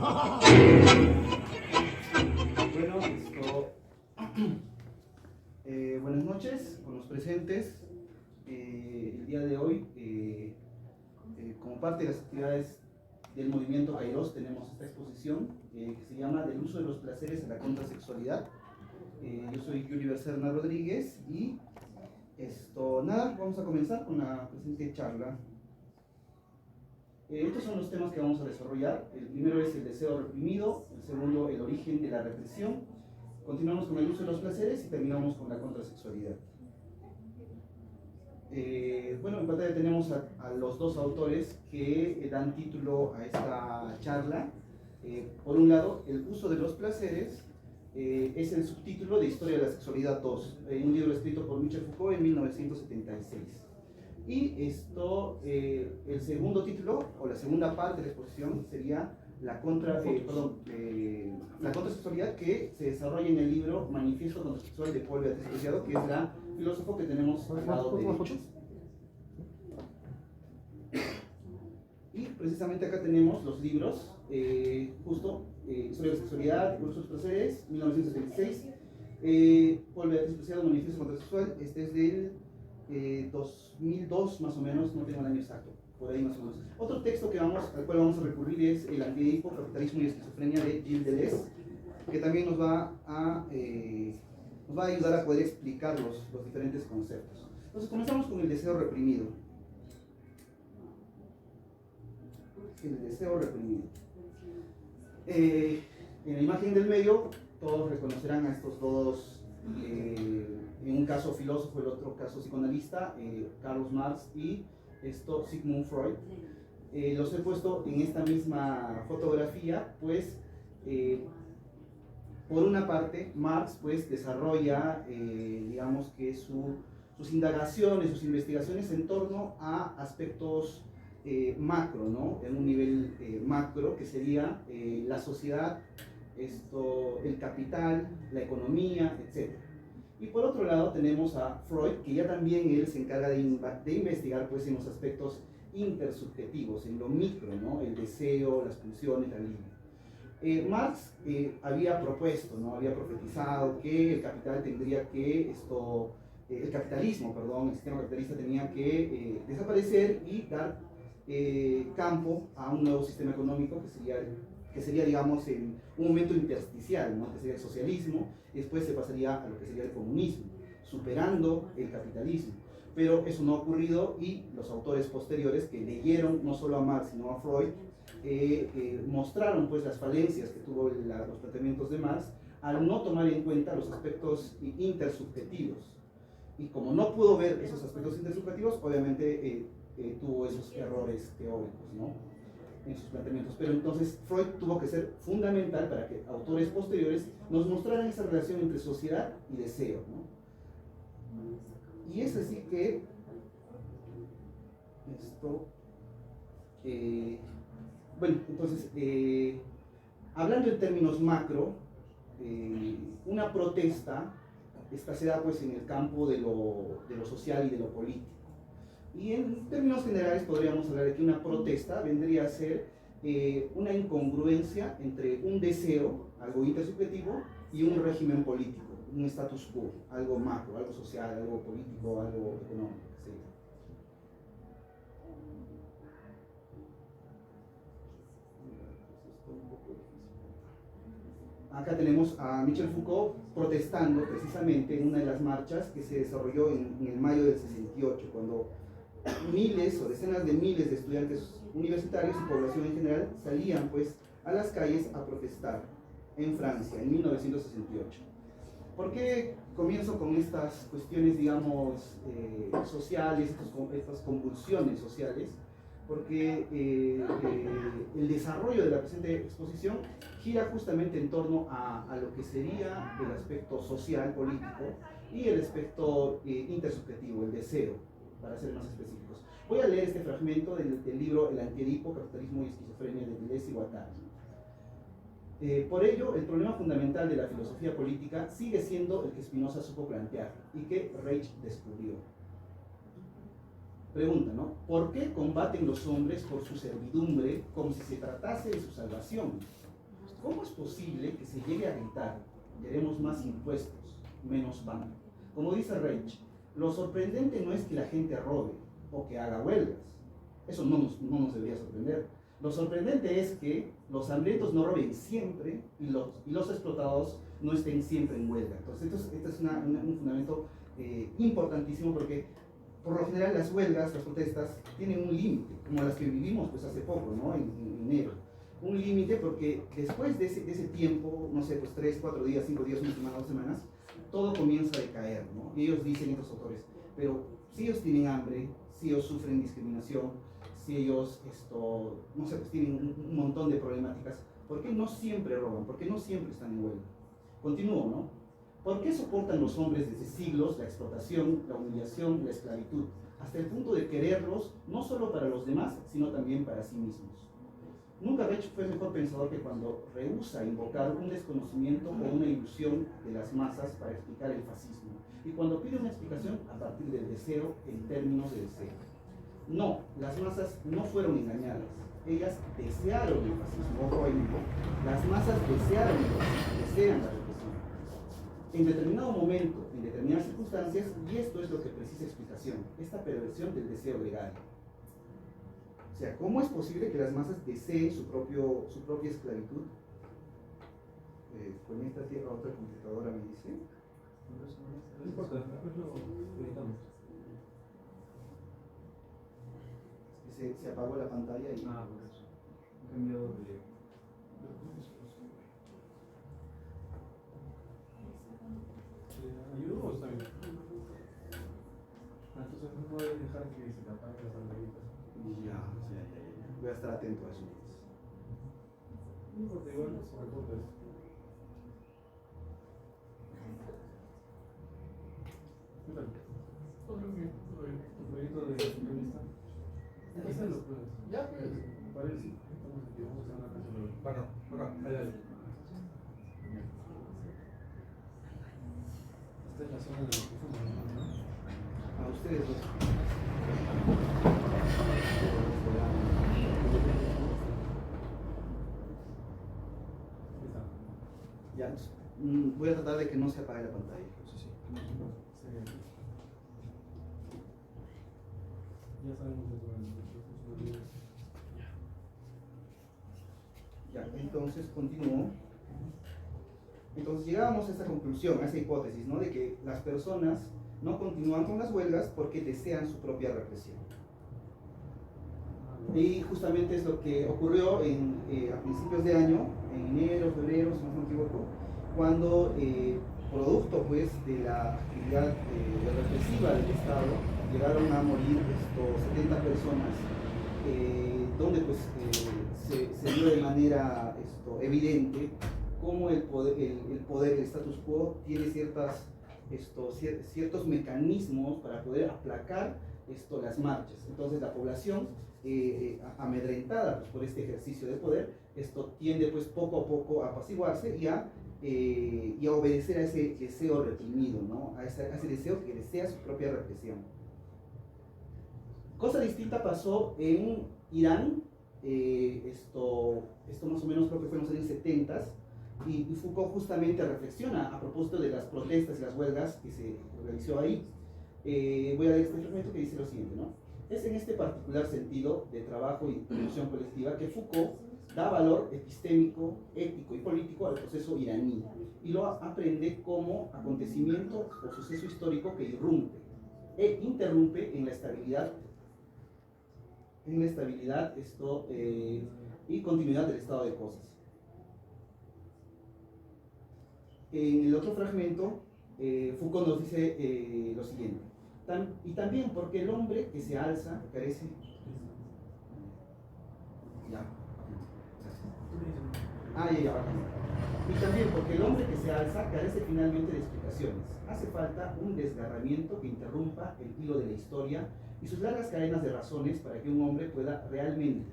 Bueno, buenas noches con los presentes. El día de hoy, como parte de las actividades del movimiento Kairos, tenemos esta exposición que se llama Del uso de los placeres en la contrasexualidad. Yo soy Julio Serna Rodríguez y vamos a comenzar con la presente charla. Estos son los temas que vamos a desarrollar. El primero es el deseo reprimido, el segundo el origen de la represión, continuamos con el uso de los placeres y terminamos con la contrasexualidad. Bueno, en pantalla tenemos a los dos autores que dan título a esta charla. Por un lado, el uso de los placeres es el subtítulo de Historia de la Sexualidad 2, un libro escrito por Michel Foucault en 1976. Y el segundo título, o la segunda parte de la exposición, sería la contrasexualidad, que se desarrolla en el libro Manifiesto Contrasexual de Paul Beatriz Preciado, que es la filósofo que tenemos al lado derecho. Y precisamente acá tenemos los libros, Historia de la Sexualidad, el uso de los placeres, 1976, Paul Beatriz Preciado, Manifiesto Contrasexual, este es del 2002 más o menos, no tengo el año exacto, por ahí más o menos. Otro texto al cual vamos a recurrir es El Antiedipo, Capitalismo y Esquizofrenia de Gilles Deleuze, que también nos va a ayudar a poder explicar los diferentes conceptos. Entonces comenzamos con el deseo reprimido. El deseo reprimido. En la imagen del medio todos reconocerán a estos dos, en un caso filósofo, el otro caso psicoanalista, Karl Marx y Sigmund Freud. Los he puesto en esta misma fotografía, pues por una parte Marx pues desarrolla digamos que sus indagaciones, sus investigaciones en torno a aspectos macro, ¿no? En un nivel macro, que sería la sociedad, el capital, la economía, etc. Y por otro lado tenemos a Freud, que ya también él se encarga de investigar pues en los aspectos intersubjetivos, en lo micro, ¿no? El deseo, las pulsiones, la libido. Marx había propuesto, ¿no? Había profetizado que el capital tendría que el sistema capitalista tenía que desaparecer y dar campo a un nuevo sistema económico que sería digamos, en un momento intersticial, ¿no? Que sería el socialismo, y después se pasaría a lo que sería el comunismo, superando el capitalismo. Pero eso no ha ocurrido y los autores posteriores que leyeron no solo a Marx sino a Freud mostraron pues las falencias que tuvo los planteamientos de Marx al no tomar en cuenta los aspectos intersubjetivos. Y como no pudo ver esos aspectos intersubjetivos, obviamente tuvo esos errores teóricos, ¿no? En sus planteamientos. Pero entonces Freud tuvo que ser fundamental para que autores posteriores nos mostraran esa relación entre sociedad y deseo, ¿no? Y es así que bueno, entonces hablando en términos macro, una protesta se da pues en el campo de lo social y de lo político. Y en términos generales podríamos hablar de que una protesta vendría a ser una incongruencia entre un deseo, algo intersubjetivo, y un régimen político, un status quo, algo macro, algo social, algo político, algo económico, etc. Acá tenemos a Michel Foucault protestando precisamente en una de las marchas que se desarrolló en el mayo del 68, cuando miles o decenas de miles de estudiantes universitarios y población en general salían pues a las calles a protestar en Francia en 1968. ¿Por qué comienzo con estas cuestiones, digamos, sociales, estas convulsiones sociales? Porque el desarrollo de la presente exposición gira justamente en torno a lo que sería el aspecto social, político, y el aspecto intersubjetivo, el deseo, para ser más específicos. Voy a leer este fragmento del libro El Antiedipo, Capitalismo y Esquizofrenia de Deleuze y Guattari. Por ello, el problema fundamental de la filosofía política sigue siendo el que Spinoza supo plantear y que Reich descubrió. Pregunta, ¿no? ¿Por qué combaten los hombres por su servidumbre como si se tratase de su salvación? ¿cómo es posible que se llegue a gritar, queremos más impuestos, menos pan? Como dice Reich, lo sorprendente no es que la gente robe o que haga huelgas. Eso no nos debería sorprender. Lo sorprendente es que los hambrientos no roben siempre y los explotados no estén siempre en huelga. Entonces, esto es un fundamento importantísimo, porque por lo general las huelgas, las protestas, tienen un límite, como las que vivimos pues hace poco, ¿no? En enero. Un límite porque después de ese tiempo, no sé, pues 3, 4 días, 5 días, una semana, 2 semanas, todo comienza a decaer, ¿no? Y ellos dicen, estos autores, pero si ellos tienen hambre, si ellos sufren discriminación, si ellos, no sé, pues tienen un montón de problemáticas, ¿por qué no siempre roban? ¿Por qué no siempre están en huelga? Continúo, ¿no? ¿Por qué soportan los hombres desde siglos la explotación, la humillación, la esclavitud, hasta el punto de quererlos no solo para los demás, sino también para sí mismos? Nunca Reich fue mejor pensador que cuando rehúsa invocar un desconocimiento o una ilusión de las masas para explicar el fascismo, y cuando pide una explicación a partir del deseo en términos de deseo. No, las masas no fueron engañadas, ellas desearon el fascismo. Ojo ahí, las masas desearon el fascismo, desean la represión. En determinado momento, en determinadas circunstancias, y esto es lo que precisa explicación, esta perversión del deseo gregario. O sea, ¿cómo es posible que las masas deseen su propia esclavitud? Conecta a otra computadora, me dice. No importa, después lo editamos. Se apagó la pantalla y... Ah, por eso. He cambiado de... ¿Ayudo o está bien? Entonces no voy a dejar que se le apaguen las pantalitas. Ya. Voy a estar atento a eso. No importa, igual se recorta esto. ¿Qué tal? Todo bien. Tu proyecto de entrevista. Ya, pues. Parece. Estamos aquí, vamos a hacer una canción. Bueno, acá, allá. Esta es la zona de los profundos, ¿no? A ustedes dos. Ya, voy a tratar de que no se apague la pantalla. Sí. Ya sabemos de todo. Ya, entonces continúo. Entonces llegamos a esta conclusión, a esa hipótesis, ¿no? De que las personas no continúan con las huelgas porque desean su propia represión. Y justamente es lo que ocurrió a principios de año, en enero, febrero, si no me equivoco, cuando, producto pues de la actividad represiva del Estado, llegaron a morir 70 personas, donde pues se vio de manera evidente cómo el poder, el status quo, tiene ciertos mecanismos para poder aplacar las marchas. Entonces la población, amedrentada pues, por este ejercicio de poder, tiende pues poco a poco a apaciguarse y a obedecer a ese deseo reprimido, ¿no? a ese deseo que desea su propia represión. Cosa distinta pasó en Irán, esto más o menos creo que fue en los años 70, y Foucault justamente reflexiona a propósito de las protestas y las huelgas que se realizó ahí. Voy a leer este fragmento que dice lo siguiente, ¿no? Es en este particular sentido de trabajo y producción colectiva que Foucault da valor epistémico, ético y político al proceso iraní y lo aprende como acontecimiento o suceso histórico que irrumpe e interrumpe en la estabilidad y continuidad del estado de cosas. En el otro fragmento, Foucault nos dice lo siguiente: y también porque el hombre que se alza carece... Y también porque el hombre que se alza carece finalmente de explicaciones. Hace falta un desgarramiento que interrumpa el hilo de la historia y sus largas cadenas de razones para que un hombre pueda realmente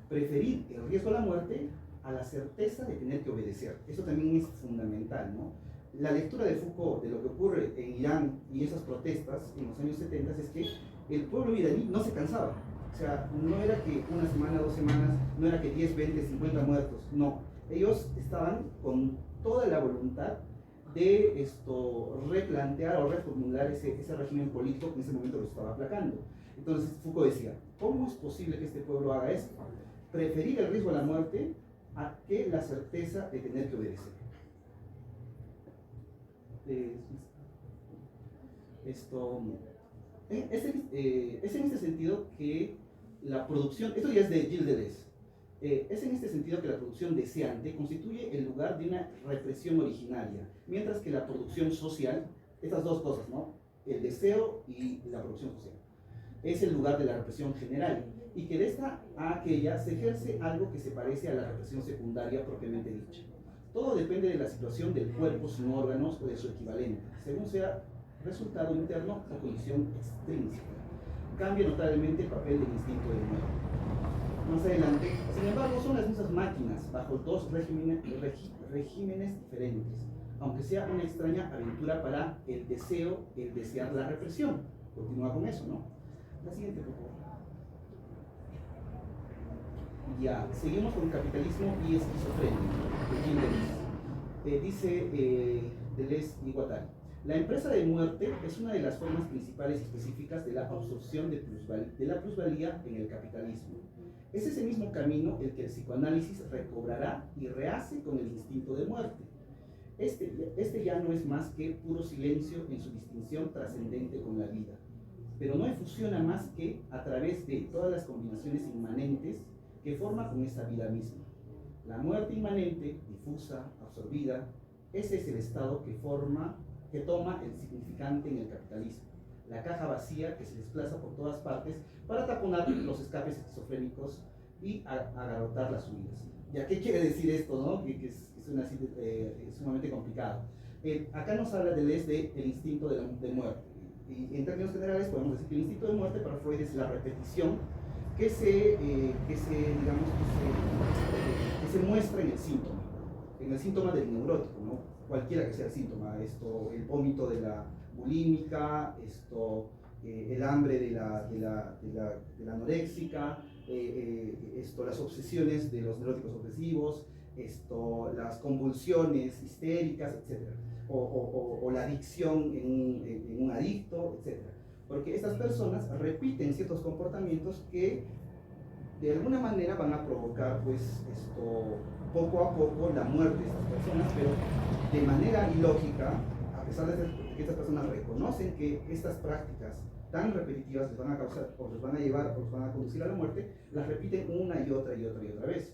preferir el riesgo a la muerte a la certeza de tener que obedecer. Esto también es fundamental, ¿no? La lectura de Foucault de lo que ocurre en Irán y esas protestas en los años 70 es que el pueblo iraní no se cansaba. O sea, no era que una semana, 2 semanas, no era que 10, 20, 50 muertos, no. Ellos estaban con toda la voluntad de replantear o reformular ese régimen político que en ese momento lo estaba aplacando. Entonces Foucault decía, ¿cómo es posible que este pueblo haga esto? Preferir el riesgo a la muerte a que la certeza de tener que obedecer. Es en este sentido que la producción, esto ya es de Gilles Deleuze, es en este sentido que la producción deseante constituye el lugar de una represión originaria, mientras que la producción social, estas dos cosas, ¿no? El deseo y la producción social, es el lugar de la represión general, y que de esta a aquella se ejerce algo que se parece a la represión secundaria propiamente dicha. Todo depende de la situación del cuerpo sin órganos o de su equivalente, según sea resultado interno o condición extrínseca. Cambia notablemente el papel del instinto del muerte. Más adelante, sin embargo, son las mismas máquinas bajo dos regímenes diferentes, aunque sea una extraña aventura para el deseo, el desear la represión. Continúa con eso, ¿no? La siguiente, por favor. Ya, seguimos con capitalismo y esquizofrenia, de Gilles Deleuze. Dice Deleuze y Guattari: la empresa de muerte es una de las formas principales y específicas de la absorción de la plusvalía en el capitalismo. Es ese mismo camino el que el psicoanálisis recobrará y rehace con el instinto de muerte. Este ya no es más que puro silencio en su distinción trascendente con la vida, pero no funciona más que a través de todas las combinaciones inmanentes que forma con esa vida misma. La muerte inmanente, difusa, absorbida, ese es el estado que toma el significante en el capitalismo, la caja vacía que se desplaza por todas partes para taponar los escapes esquizofrénicos y agarrotar las subidas. ¿Ya qué quiere decir esto, no? Que es sumamente complicado. Acá nos habla Deleuze del instinto de muerte. Y en términos generales podemos decir que el instinto de muerte para Freud es la repetición que se muestra en el síntoma del neurótico, ¿no? Cualquiera que sea el síntoma, el vómito de la bulímica, el hambre de la anoréxica, las obsesiones de los neuróticos obsesivos, las convulsiones histéricas, etc. O la adicción en un adicto, etc. Porque estas personas repiten ciertos comportamientos que de alguna manera van a provocar, pues, poco a poco la muerte de estas personas, pero de manera ilógica, a pesar de que estas personas reconocen que estas prácticas tan repetitivas les van a causar, o les van a llevar, o les van a conducir a la muerte, las repiten una y otra y otra y otra vez.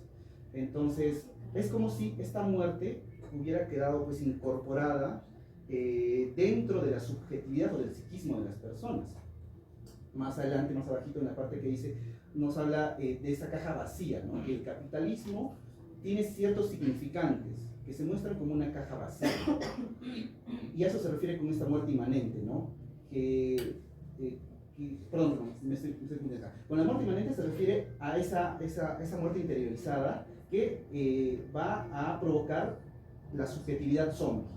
Entonces, es como si esta muerte hubiera quedado, pues, incorporada dentro de la subjetividad o del psiquismo de las personas. Más adelante, más abajito en la parte que dice, nos habla de esa caja vacía, ¿no? Que el capitalismo tiene ciertos significantes que se muestran como una caja vacía, y a eso se refiere con esta muerte inmanente, ¿no? Perdón, me estoy acá. Con la muerte inmanente se refiere a esa muerte interiorizada que va a provocar la subjetividad zombie,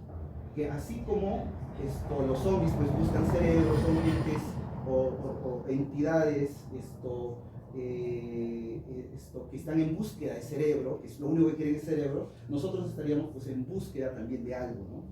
que así como los zombies, pues, buscan cerebros, son entes o entidades que están en búsqueda de cerebro, que es lo único que quieren es cerebro, nosotros estaríamos, pues, en búsqueda también de algo, ¿no?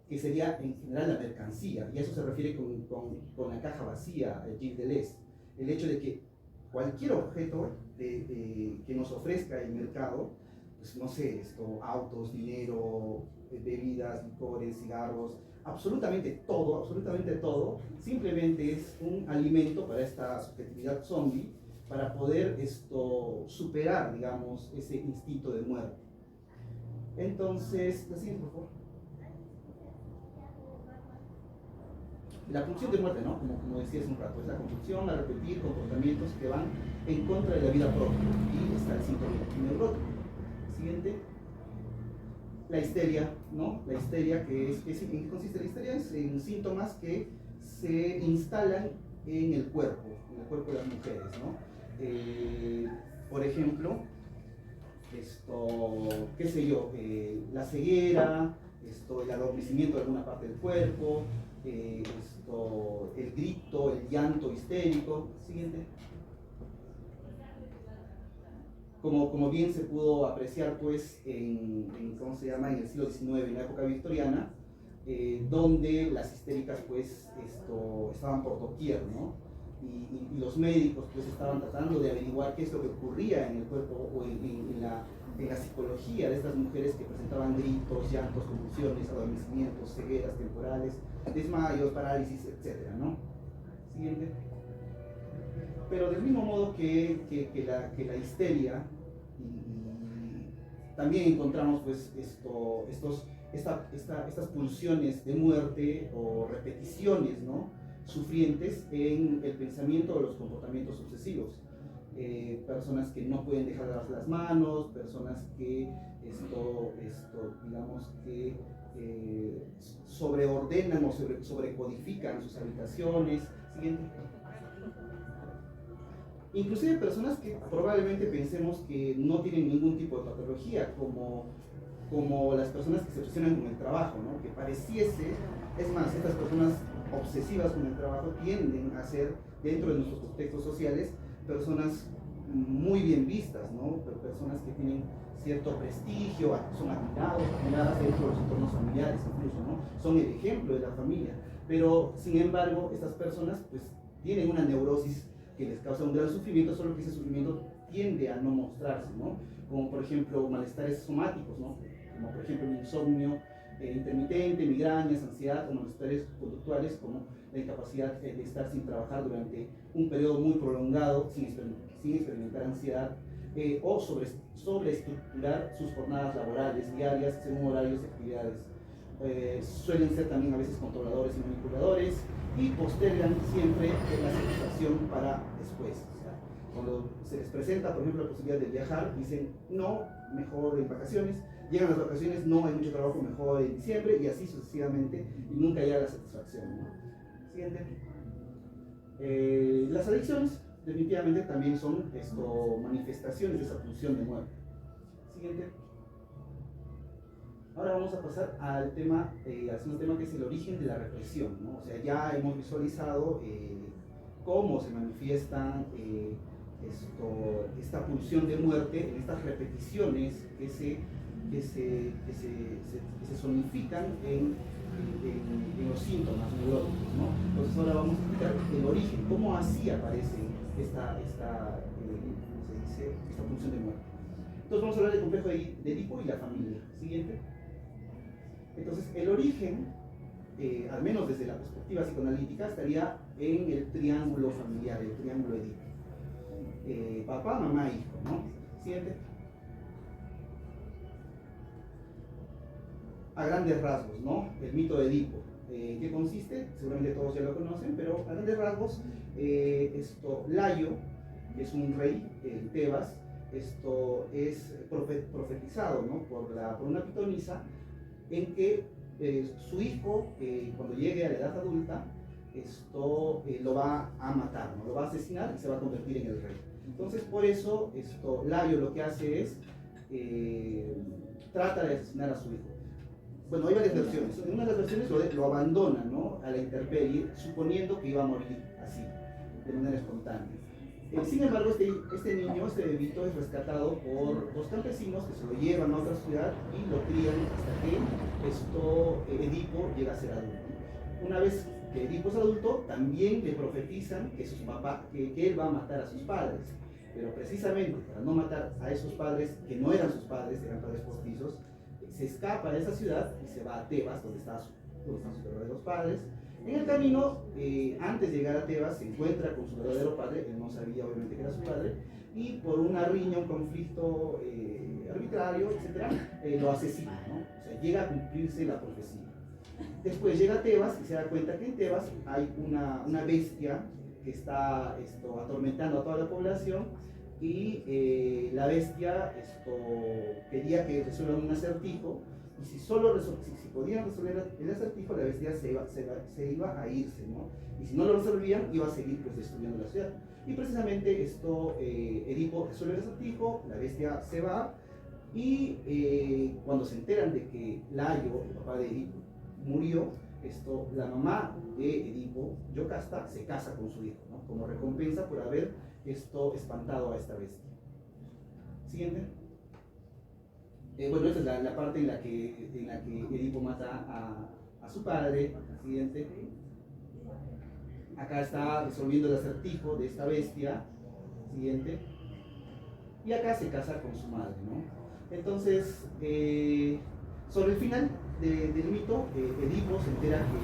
Que sería en general la mercancía, y a eso se refiere con la caja vacía, Gilles Deleuze, el hecho de que cualquier objeto que nos ofrezca el mercado, pues, no sé, autos, dinero, bebidas, licores, cigarros, absolutamente todo, simplemente es un alimento para esta subjetividad zombie, para poder superar, digamos, ese instinto de muerte. Entonces, la siguiente, por favor. La pulsión de muerte, ¿no? Como decía hace un rato, es la compulsión a repetir comportamientos que van en contra de la vida propia, y está el síntoma neurótico. Siguiente. La histeria, ¿no? La histeria, ¿en qué consiste la histeria? Es en síntomas que se instalan en el cuerpo de las mujeres, ¿no? Por ejemplo, qué sé yo, la ceguera, el adormecimiento de alguna parte del cuerpo, el grito, el llanto histérico. Siguiente. como bien se pudo apreciar pues ¿cómo se llama? En el siglo XIX, en la época victoriana, donde las histéricas pues estaban por doquier, ¿no? Y los médicos pues estaban tratando de averiguar qué es lo que ocurría en el cuerpo o en la psicología de estas mujeres que presentaban gritos, llantos, convulsiones, adormecimientos, cegueras temporales, desmayos, parálisis, etcétera, ¿no? Siguiente. Pero del mismo modo que la histeria, y también encontramos pues estas pulsiones de muerte o repeticiones, ¿no?, sufrientes en el pensamiento o los comportamientos obsesivos. Personas que no pueden dejar de lavarse las manos, personas que digamos que sobreordenan o sobrecodifican sus habitaciones. Siguiente. Inclusive personas que probablemente pensemos que no tienen ningún tipo de patología, como las personas que se obsesionan con el trabajo, ¿no? Que pareciese, es más, estas personas obsesivas con el trabajo tienden a ser, dentro de nuestros contextos sociales, personas muy bien vistas, ¿no? Personas que tienen cierto prestigio, son admiradas dentro de los entornos familiares incluso, ¿no? Son el ejemplo de la familia, pero sin embargo estas personas pues tienen una neurosis que les causa un gran sufrimiento, solo que ese sufrimiento tiende a no mostrarse, ¿no? Como por ejemplo malestares somáticos, ¿no? Como por ejemplo el insomnio intermitente, migrañas, ansiedad, o malestares conductuales como la incapacidad de estar sin trabajar durante un periodo muy prolongado, sin experimentar ansiedad, o sobreestructurar sus jornadas laborales diarias según horarios y actividades. Suelen ser también a veces controladores y manipuladores y postergan siempre la satisfacción para después. O sea, cuando se les presenta, por ejemplo, la posibilidad de viajar, dicen no, mejor en vacaciones. Llegan las vacaciones, no hay mucho trabajo, mejor en diciembre, y así sucesivamente, y nunca llega la satisfacción, ¿no? Siguiente. Las adicciones definitivamente también son manifestaciones de esa pulsión de muerte. Siguiente. Ahora vamos a pasar al tema, al segundo tema, que es el origen de la represión, ¿no? O sea, ya hemos visualizado cómo se manifiesta esta pulsión de muerte en estas repeticiones que se zonifican en los síntomas neuróticos, ¿no? Entonces ahora vamos a explicar el origen, cómo así aparece esta pulsión de muerte. Entonces vamos a hablar del complejo de Edipo y la familia. Siguiente. Entonces el origen, al menos desde la perspectiva psicoanalítica, estaría en el triángulo familiar, el triángulo Edipo. Papá, mamá, hijo, ¿no? Siguiente. A grandes rasgos, ¿no? El mito de Edipo. ¿En qué consiste? Seguramente todos ya lo conocen, pero a grandes rasgos, Layo, que es un rey en Tebas, esto es profetizado, ¿no?, por una pitonisa, en que su hijo, cuando llegue a la edad adulta, lo va a matar, ¿no?, lo va a asesinar y se va a convertir en el rey. Entonces, por eso, Layo lo que hace es trata de asesinar a su hijo. Bueno, hay varias versiones. En una de las versiones lo abandona, ¿no?, a la intemperie, suponiendo que iba a morir así, de manera espontánea. Sin embargo, este niño, este bebito, es rescatado por dos campesinos que se lo llevan a otra ciudad y lo crían hasta que Edipo llega a ser adulto. Una vez que Edipo es adulto, también le profetizan que él va a matar a sus padres. Pero precisamente para no matar a esos padres, que no eran sus padres, eran padres postizos, se escapa de esa ciudad y se va a Tebas, donde están sus verdaderos padres. En el camino, antes de llegar a Tebas, se encuentra con su verdadero padre. Él no sabía obviamente que era su padre, y por una riña, un conflicto arbitrario, etc., lo asesina, ¿no? O sea, llega a cumplirse la profecía. Después llega a Tebas y se da cuenta que en Tebas hay una bestia que está atormentando a toda la población, y la bestia quería que resuelvan un acertijo, y si podían resolver el acertijo, la bestia se iba a irse, ¿no? Y si no lo resolvían, iba a seguir pues destruyendo la ciudad. Y precisamente Edipo resuelve el acertijo, la bestia se va, y cuando se enteran de que Layo, el papá de Edipo, murió, la mamá de Edipo, Yocasta, se casa con su hijo, ¿no?, como recompensa por haber espantado a esta bestia. Siguiente. Bueno, esta es la parte en la que Edipo mata a su padre. Siguiente. Acá está resolviendo el acertijo de esta bestia. Siguiente. Y acá se casa con su madre, ¿no? Entonces, sobre el final del mito, Edipo se entera que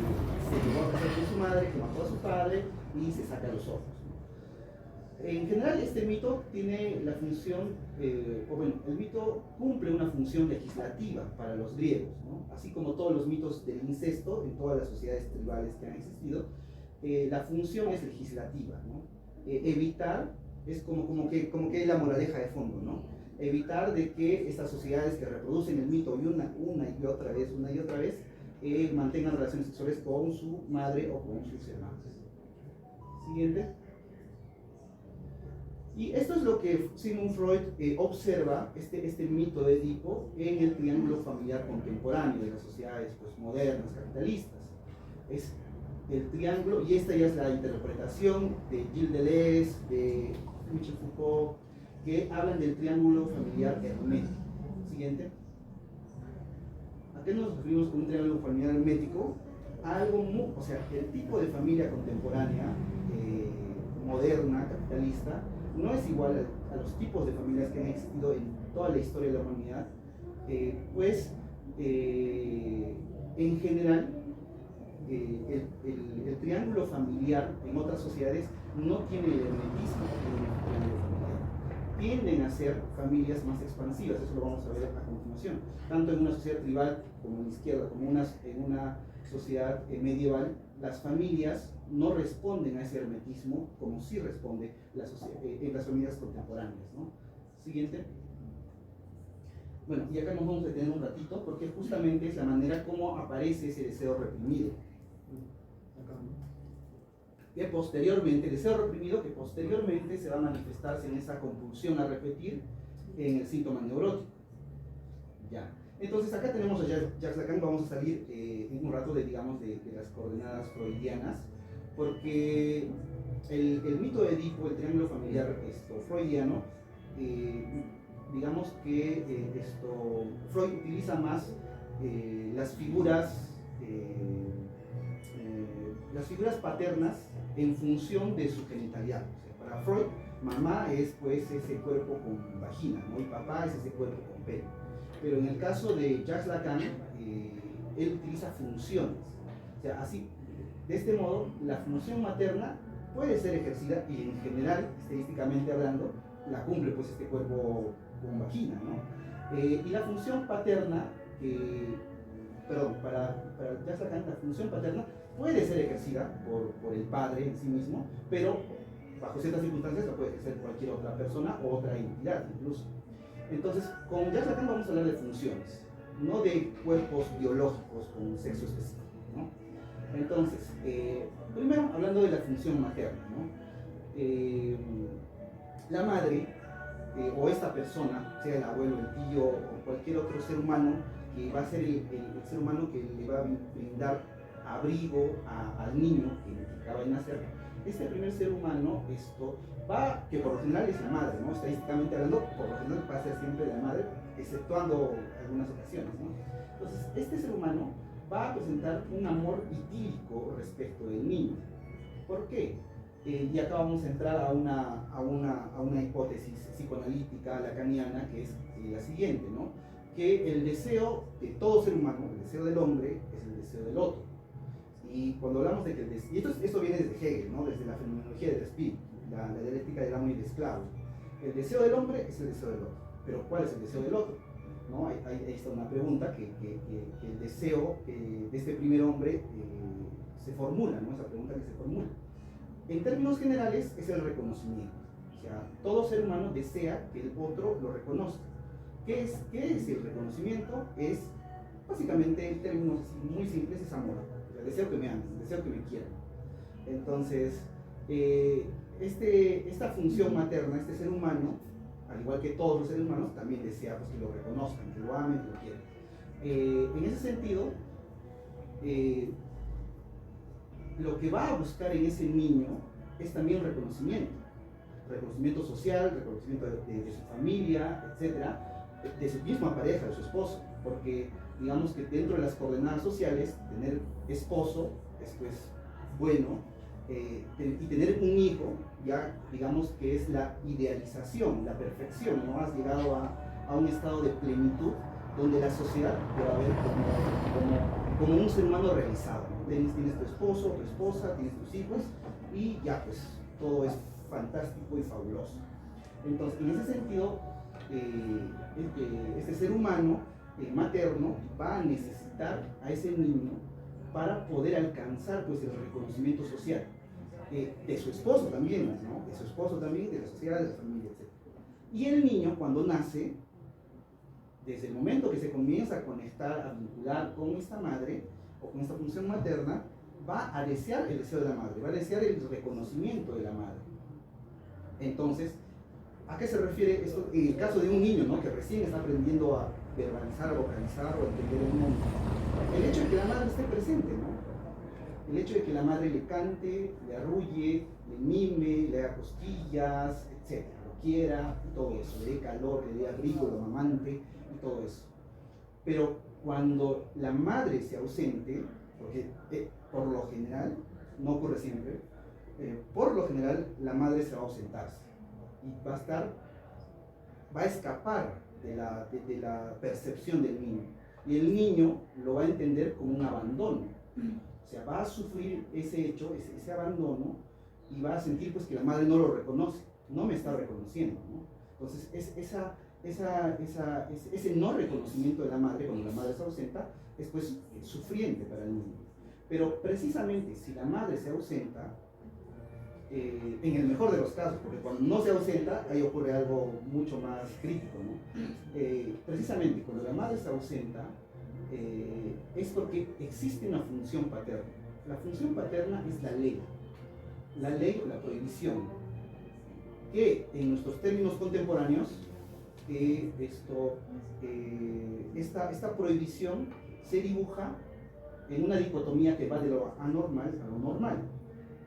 se llegó a casar con su madre, que mató a su padre y se saca los ojos. En general, este mito tiene la función, el mito cumple una función legislativa para los griegos, ¿no? Así como todos los mitos del incesto en todas las sociedades tribales que han existido, la función es legislativa, ¿no? Evitar, es como que la moraleja de fondo, ¿no? Evitar de que estas sociedades que reproducen el mito una y otra vez, mantengan relaciones sexuales con su madre o con sus hermanos. Siguiente. Y esto es lo que Sigmund Freud observa, este mito de Edipo, en el triángulo familiar contemporáneo de las sociedades modernas, capitalistas. Es el triángulo, y esta ya es la interpretación de Gilles Deleuze, de Michel Foucault, que hablan del triángulo familiar hermético. Siguiente. ¿A qué nos referimos con un triángulo familiar hermético? A algo o sea, el tipo de familia contemporánea, moderna, capitalista, no es igual a los tipos de familias que han existido en toda la historia de la humanidad, en general, el triángulo familiar en otras sociedades no tiene el hermetismo que tiene el triángulo familiar. Tienden a ser familias más expansivas, eso lo vamos a ver a continuación, tanto en una sociedad tribal como en la izquierda, como en una sociedad medieval. Las familias no responden a ese hermetismo como sí responde en las familias contemporáneas, ¿no? Siguiente. Bueno, y acá nos vamos a detener un ratito porque justamente es la manera como aparece ese deseo reprimido. Que posteriormente, el deseo reprimido que posteriormente se va a manifestarse en esa compulsión a repetir en el síntoma neurótico. Ya. Entonces acá tenemos a Jacques Lacan. Vamos a salir en un rato de las coordenadas freudianas, porque el mito de Edipo, el triángulo familiar freudiano, digamos que Freud utiliza más las figuras paternas en función de su genitalidad. O sea, para Freud, mamá es pues ese cuerpo con vagina, ¿no? Y papá es ese cuerpo con pelo. Pero en el caso de Jacques Lacan, él utiliza funciones. O sea, así, de este modo, la función materna puede ser ejercida, y en general, estadísticamente hablando, la cumple pues este cuerpo con vagina, ¿no? Y la función paterna, para Jacques Lacan, la función paterna puede ser ejercida por el padre en sí mismo, pero bajo ciertas circunstancias la puede ejercer cualquier otra persona o otra entidad incluso. Entonces, con Jacques Lacan vamos a hablar de funciones, no de cuerpos biológicos con un sexo específico, ¿no? Entonces, primero hablando de la función materna, ¿no? La madre, o esta persona, sea el abuelo, el tío o cualquier otro ser humano, que va a ser el ser humano que le va a brindar abrigo al niño que acaba de nacer, este primer ser humano, que por lo general es la madre, ¿no? Estadísticamente hablando, por lo general va a ser siempre la madre, exceptuando algunas ocasiones, ¿no? Entonces, este ser humano va a presentar un amor idílico respecto del niño. ¿Por qué? Y acá vamos a entrar a una hipótesis psicoanalítica lacaniana, que es la siguiente, ¿no? Que el deseo de todo ser humano, el deseo del hombre, es el deseo del otro. Y cuando hablamos de que y esto viene desde Hegel, ¿no? Desde la fenomenología del espíritu, la dialéctica del amo y del esclavo. El deseo del hombre es el deseo del otro. Pero ¿cuál es el deseo del otro? ¿No? Ahí está una pregunta que el deseo de este primer hombre se formula, ¿no? Esa pregunta que se formula. En términos generales es el reconocimiento. O sea, todo ser humano desea que el otro lo reconozca. ¿Qué es el reconocimiento? Es, básicamente, en términos muy simples, es amor. O sea, deseo que me amen, deseo que me quieran. Entonces, esta función materna, este ser humano, al igual que todos los seres humanos, también desea pues, que lo reconozcan, que lo amen, que lo quieran. En ese sentido, lo que va a buscar en ese niño es también reconocimiento. reconocimiento social, reconocimiento de su familia, etcétera, de su misma pareja, de su esposo, porque digamos que dentro de las coordenadas sociales, tener esposo es pues bueno, y tener un hijo, ya digamos que es la idealización, la perfección, ¿no? Has llegado a un estado de plenitud donde la sociedad te va a ver como un ser humano realizado, ¿no? Tienes tu esposo, tu esposa, tienes tus hijos y ya pues todo es fantástico y fabuloso. Entonces, en ese sentido, este ser humano materno va a necesitar a ese niño para poder alcanzar pues el reconocimiento social de su esposo también, ¿no? De su esposo también, de la sociedad, de la familia, etc. Y el niño cuando nace, desde el momento que se comienza a conectar, a vincular con esta madre o con esta función materna, va a desear el deseo de la madre, va a desear el reconocimiento de la madre. Entonces, ¿a qué se refiere esto? En el caso de un niño, ¿no? Que recién está aprendiendo a verbalizar, a vocalizar o a entender el mundo. El hecho de que la madre esté presente, ¿no? El hecho de que la madre le cante, le arrulle, le mime, le haga cosquillas, etc. Lo quiera, y todo eso, le dé calor, le dé abrigo, lo amamante y todo eso. Pero cuando la madre se ausente, porque por lo general, no ocurre siempre, por lo general la madre se va a ausentarse y va a escapar de la percepción del niño. Y el niño lo va a entender como un abandono. O sea, va a sufrir ese hecho, ese abandono, y va a sentir pues que la madre no lo reconoce, no me está reconociendo, ¿no? Entonces, ese no reconocimiento de la madre, cuando la madre se ausenta, es pues sufriente para el niño. Pero precisamente si la madre se ausenta, en el mejor de los casos, porque cuando no se ausenta, ahí ocurre algo mucho más crítico, ¿no? Precisamente cuando la madre se ausenta, es porque existe una función paterna. La función paterna es la ley o la prohibición, que en nuestros términos contemporáneos, esta prohibición se dibuja en una dicotomía que va de lo anormal a lo normal.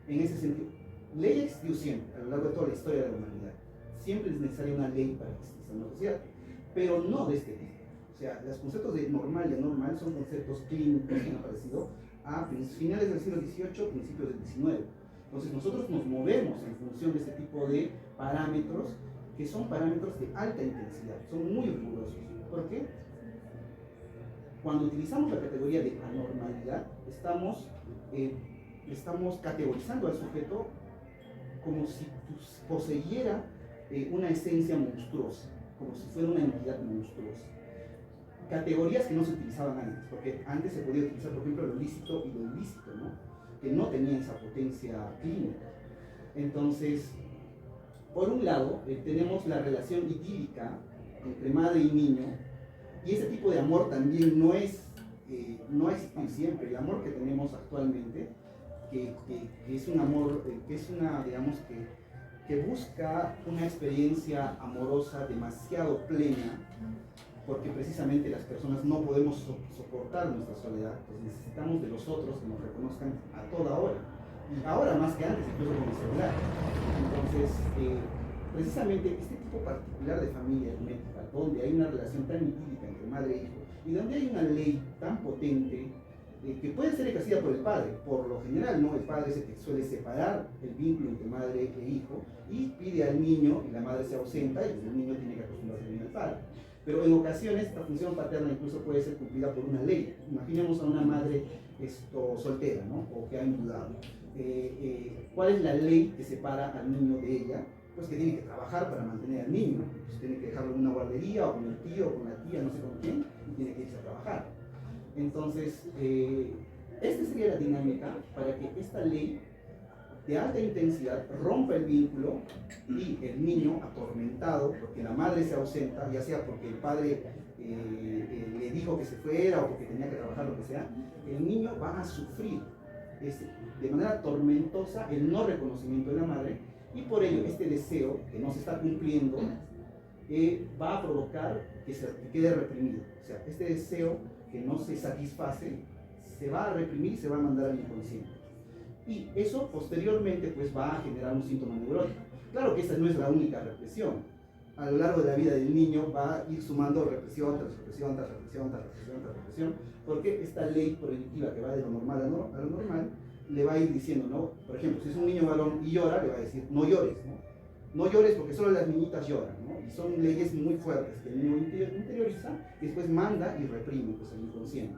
En ese sentido, ley existió siempre, a lo largo de toda la historia de la humanidad. Siempre es necesaria una ley para que exista una sociedad, pero no de este tipo. O sea, los conceptos de normal y anormal son conceptos clínicos que han aparecido a finales del siglo XVIII, principios del XIX. Entonces nosotros nos movemos en función de este tipo de parámetros, que son parámetros de alta intensidad, son muy rigurosos. ¿Por qué? Cuando utilizamos la categoría de anormalidad, estamos categorizando al sujeto como si poseyera una esencia monstruosa, como si fuera una entidad monstruosa. Categorías que no se utilizaban antes, porque antes se podía utilizar, por ejemplo, lo lícito y lo ilícito, ¿no? Que no tenían esa potencia clínica. Entonces, por un lado, tenemos la relación idílica entre madre y niño, y ese tipo de amor también no ha existido siempre. El amor que tenemos actualmente, que es un amor, digamos que busca una experiencia amorosa demasiado plena, porque precisamente las personas no podemos soportar nuestra soledad, pues necesitamos de los otros que nos reconozcan a toda hora, y ahora más que antes, incluso con el celular. Entonces, precisamente este tipo particular de familia hermética, donde hay una relación tan idílica entre madre e hijo, y donde hay una ley tan potente, que puede ser ejercida por el padre, por lo general, ¿no? El padre es el que suele separar el vínculo entre madre e hijo, y pide al niño, y la madre se ausenta, y el niño tiene que acostumbrarse bien al padre. Pero en ocasiones esta función paterna incluso puede ser cumplida por una ley. Imaginemos a una madre soltera, ¿no? O que ha enviudado. ¿Cuál es la ley que separa al niño de ella? Pues que tiene que trabajar para mantener al niño. Pues tiene que dejarlo en una guardería, o con el tío, o con la tía, no sé con quién, y tiene que irse a trabajar. Entonces, esta sería la dinámica para que esta ley de alta intensidad rompa el vínculo, y el niño atormentado porque la madre se ausenta, ya sea porque el padre le dijo que se fuera o porque tenía que trabajar, lo que sea, el niño va a sufrir de manera tormentosa el no reconocimiento de la madre, y por ello este deseo que no se está cumpliendo va a provocar que quede reprimido. O sea, este deseo que no se satisface se va a reprimir y se va a mandar al inconsciente. Y eso posteriormente pues va a generar un síntoma neurótico. Claro que esta no es la única represión. A lo largo de la vida del niño va a ir sumando represión tras represión, tras represión, tras represión, tras represión, porque esta ley prohibitiva que va de lo normal a lo normal, le va a ir diciendo, ¿no? Por ejemplo, si es un niño varón y llora, le va a decir, no llores, ¿no? No llores porque solo las niñitas lloran, ¿no? Y son leyes muy fuertes que el niño interioriza y después manda y reprime, pues, el inconsciente.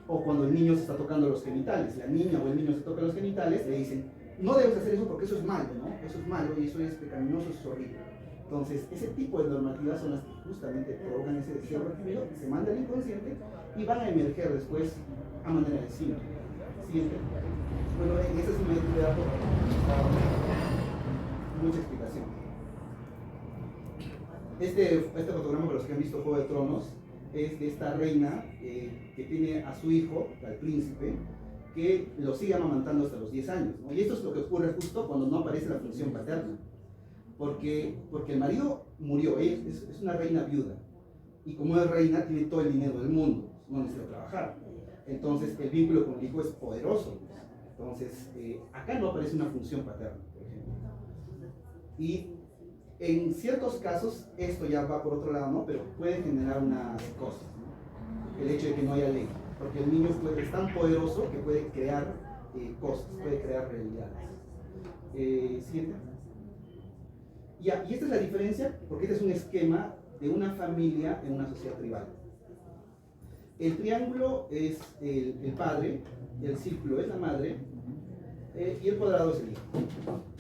O cuando el niño se está tocando los genitales, la niña o el niño se toca los genitales, le dicen, no debes hacer eso porque eso es malo, ¿no? Eso es malo y eso es pecaminoso, eso es horrible. Entonces, ese tipo de normativas son las que justamente provocan ese deseo reprimido, se manda al inconsciente y van a emerger después a manera de síntoma. Siguiente. Bueno, en ese es un método de datos mucha explicación. Este fotograma, para los que han visto Juego de Tronos, es de esta reina que tiene a su hijo, al príncipe, que lo sigue amamantando hasta los 10 años, ¿no? Y esto es lo que ocurre justo cuando no aparece la función paterna. Porque el marido murió, es una reina viuda. Y como es reina, tiene todo el dinero del mundo, no necesita trabajar. Entonces, el vínculo con el hijo es poderoso. Entonces, acá no aparece una función paterna, por ejemplo. Y en ciertos casos, esto ya va por otro lado, ¿no? Pero puede generar unas cosas, ¿no? El hecho de que no haya ley. Porque el niño es tan poderoso que puede crear cosas, puede crear realidades. Siguiente. Y esta es la diferencia, porque este es un esquema de una familia en una sociedad tribal. El triángulo es el padre, el círculo es la madre, y el cuadrado es el hijo.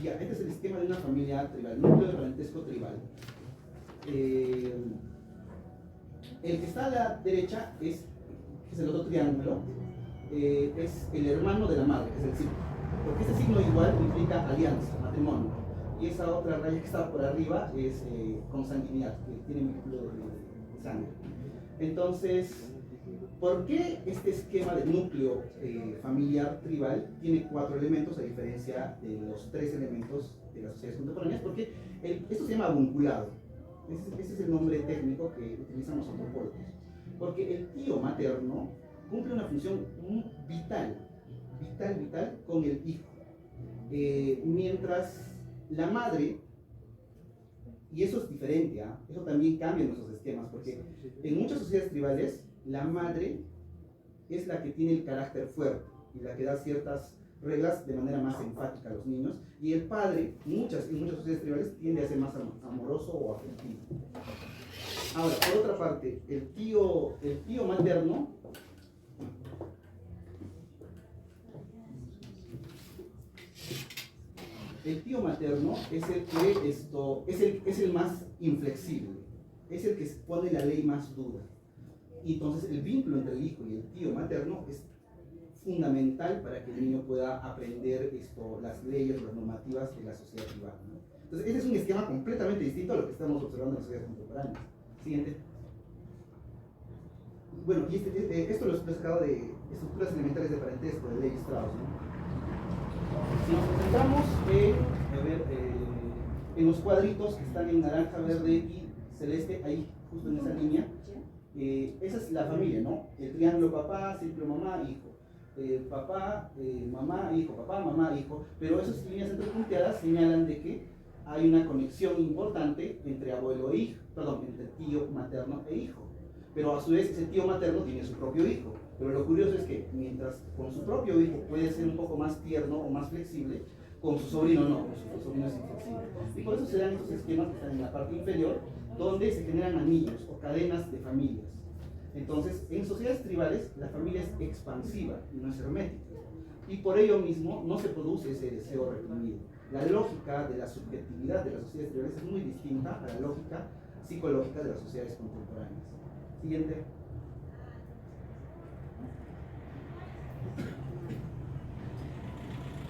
Ya, este es el esquema de una familia tribal, núcleo de parentesco tribal. El que está a la derecha que es el otro triángulo, es el hermano de la madre, que es el círculo. Porque este signo igual implica alianza, matrimonio. Y esa otra raya que está por arriba es consanguinidad, que tiene vínculo de sangre. Entonces, ¿por qué este esquema de núcleo familiar tribal tiene 4 elementos a diferencia de los 3 elementos de las sociedades contemporáneas? Porque esto se llama avunculado. Ese es el nombre técnico que utilizan los antropólogos. Porque el tío materno cumple una función vital con el hijo. Mientras la madre, y eso es diferente, ¿eh? Eso también cambia en nuestros esquemas, porque en muchas sociedades tribales la madre es la que tiene el carácter fuerte y la que da ciertas reglas de manera más enfática a los niños, y el padre, en muchas sociedades tribales, tiende a ser más amoroso o afectivo. Ahora, por otra parte, el tío materno es el que es el más inflexible, es el que pone la ley más dura. Y entonces el vínculo entre el hijo y el tío materno es fundamental para que el niño pueda aprender las leyes, las normativas de la sociedad tribal, ¿no? Entonces ese es un esquema completamente distinto a lo que estamos observando en las sociedades contemporáneas. Siguiente. Bueno, y esto lo he sacado de Estructuras Elementales de Parentesco, de Levi Strauss, ¿no? Si nos concentramos en los cuadritos que están en naranja, verde y celeste, ahí justo en esa línea, esa es la familia, ¿no? El triángulo papá, círculo mamá, hijo. Papá, mamá, hijo, papá, mamá, hijo. Pero esas líneas entrepunteadas señalan de que hay una conexión importante entre abuelo e hijo, entre tío materno e hijo. Pero a su vez ese tío materno tiene su propio hijo. Pero lo curioso es que mientras con su propio hijo puede ser un poco más tierno o más flexible, con su sobrino no, con su sobrino es inflexible. Y por eso se dan estos esquemas que están en la parte inferior, donde se generan anillos o cadenas de familias. Entonces, en sociedades tribales, la familia es expansiva y no es hermética. Y por ello mismo no se produce ese deseo reprimido. La lógica de la subjetividad de las sociedades tribales es muy distinta a la lógica psicológica de las sociedades contemporáneas. Siguiente.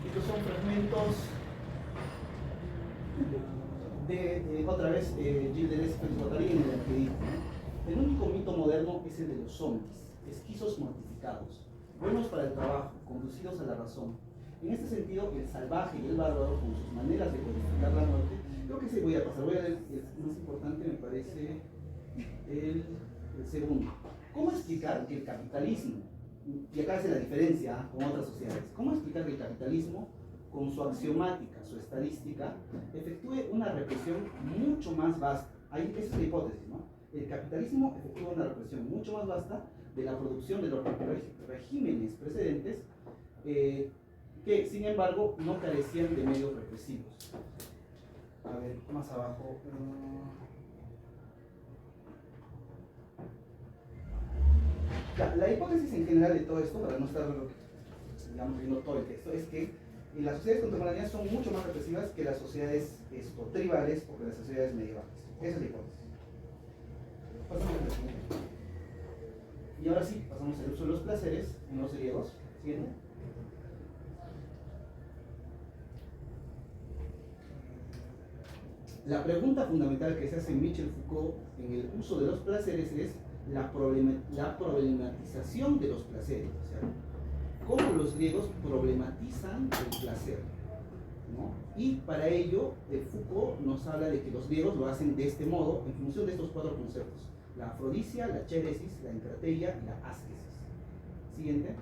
Estos son fragmentos de otra vez, Gilles Deleuze-Guattari en el que dijo: el único mito moderno es el de los zombies, esquizos mortificados, buenos para el trabajo, conducidos a la razón. En este sentido, el salvaje y el bárbaro, con sus maneras de codificar la muerte, creo que se voy a pasar. Voy a leer el más importante, me parece, el segundo. ¿Cómo explicar que el capitalismo, y acá hace la diferencia con otras sociedades, cómo explicar que el capitalismo con su axiomática, su estadística, efectúe una represión mucho más vasta. Ahí, esa es la hipótesis, ¿no? El capitalismo efectúa una represión mucho más vasta de la producción de los regímenes precedentes, que sin embargo no carecían de medios represivos. A ver, más abajo. La hipótesis en general de todo esto, para no estar, digamos, viendo todo el texto, es que las sociedades contemporáneas son mucho más represivas que las sociedades tribales o que las sociedades medievales. Esa es la hipótesis. Pasamos a la siguiente. Y ahora sí, pasamos al uso de los placeres en los griegos. Siguiente. La pregunta fundamental que se hace Michel Foucault en el uso de los placeres es la problematización de los placeres. O sea, cómo los griegos problematizan el placer, ¿no? Y para ello, Foucault nos habla de que los griegos lo hacen de este modo en función de estos 4 conceptos: la afrodisia, la chéresis, la encrateia y la ascesis. Siguiente.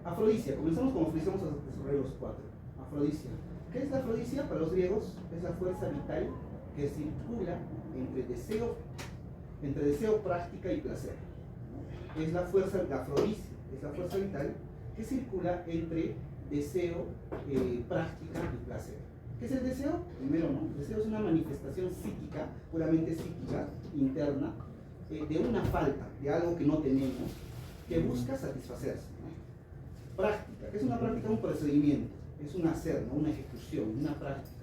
Afrodisia. Comenzamos como afrodisia, vamos a desarrollar los 4. Afrodisia. ¿Qué es la afrodisia? Para los griegos es la fuerza vital que circula entre deseo, práctica y placer. Es la fuerza, la afrodisia, es la fuerza vital que circula entre deseo, práctica y placer. ¿Qué es el deseo? Primero, ¿no? El deseo es una manifestación psíquica, puramente psíquica, interna, de una falta, de algo que no tenemos, que busca satisfacerse, ¿no? Práctica. ¿Qué es una práctica? Un procedimiento, es un hacer, ¿no? Una ejecución, una práctica,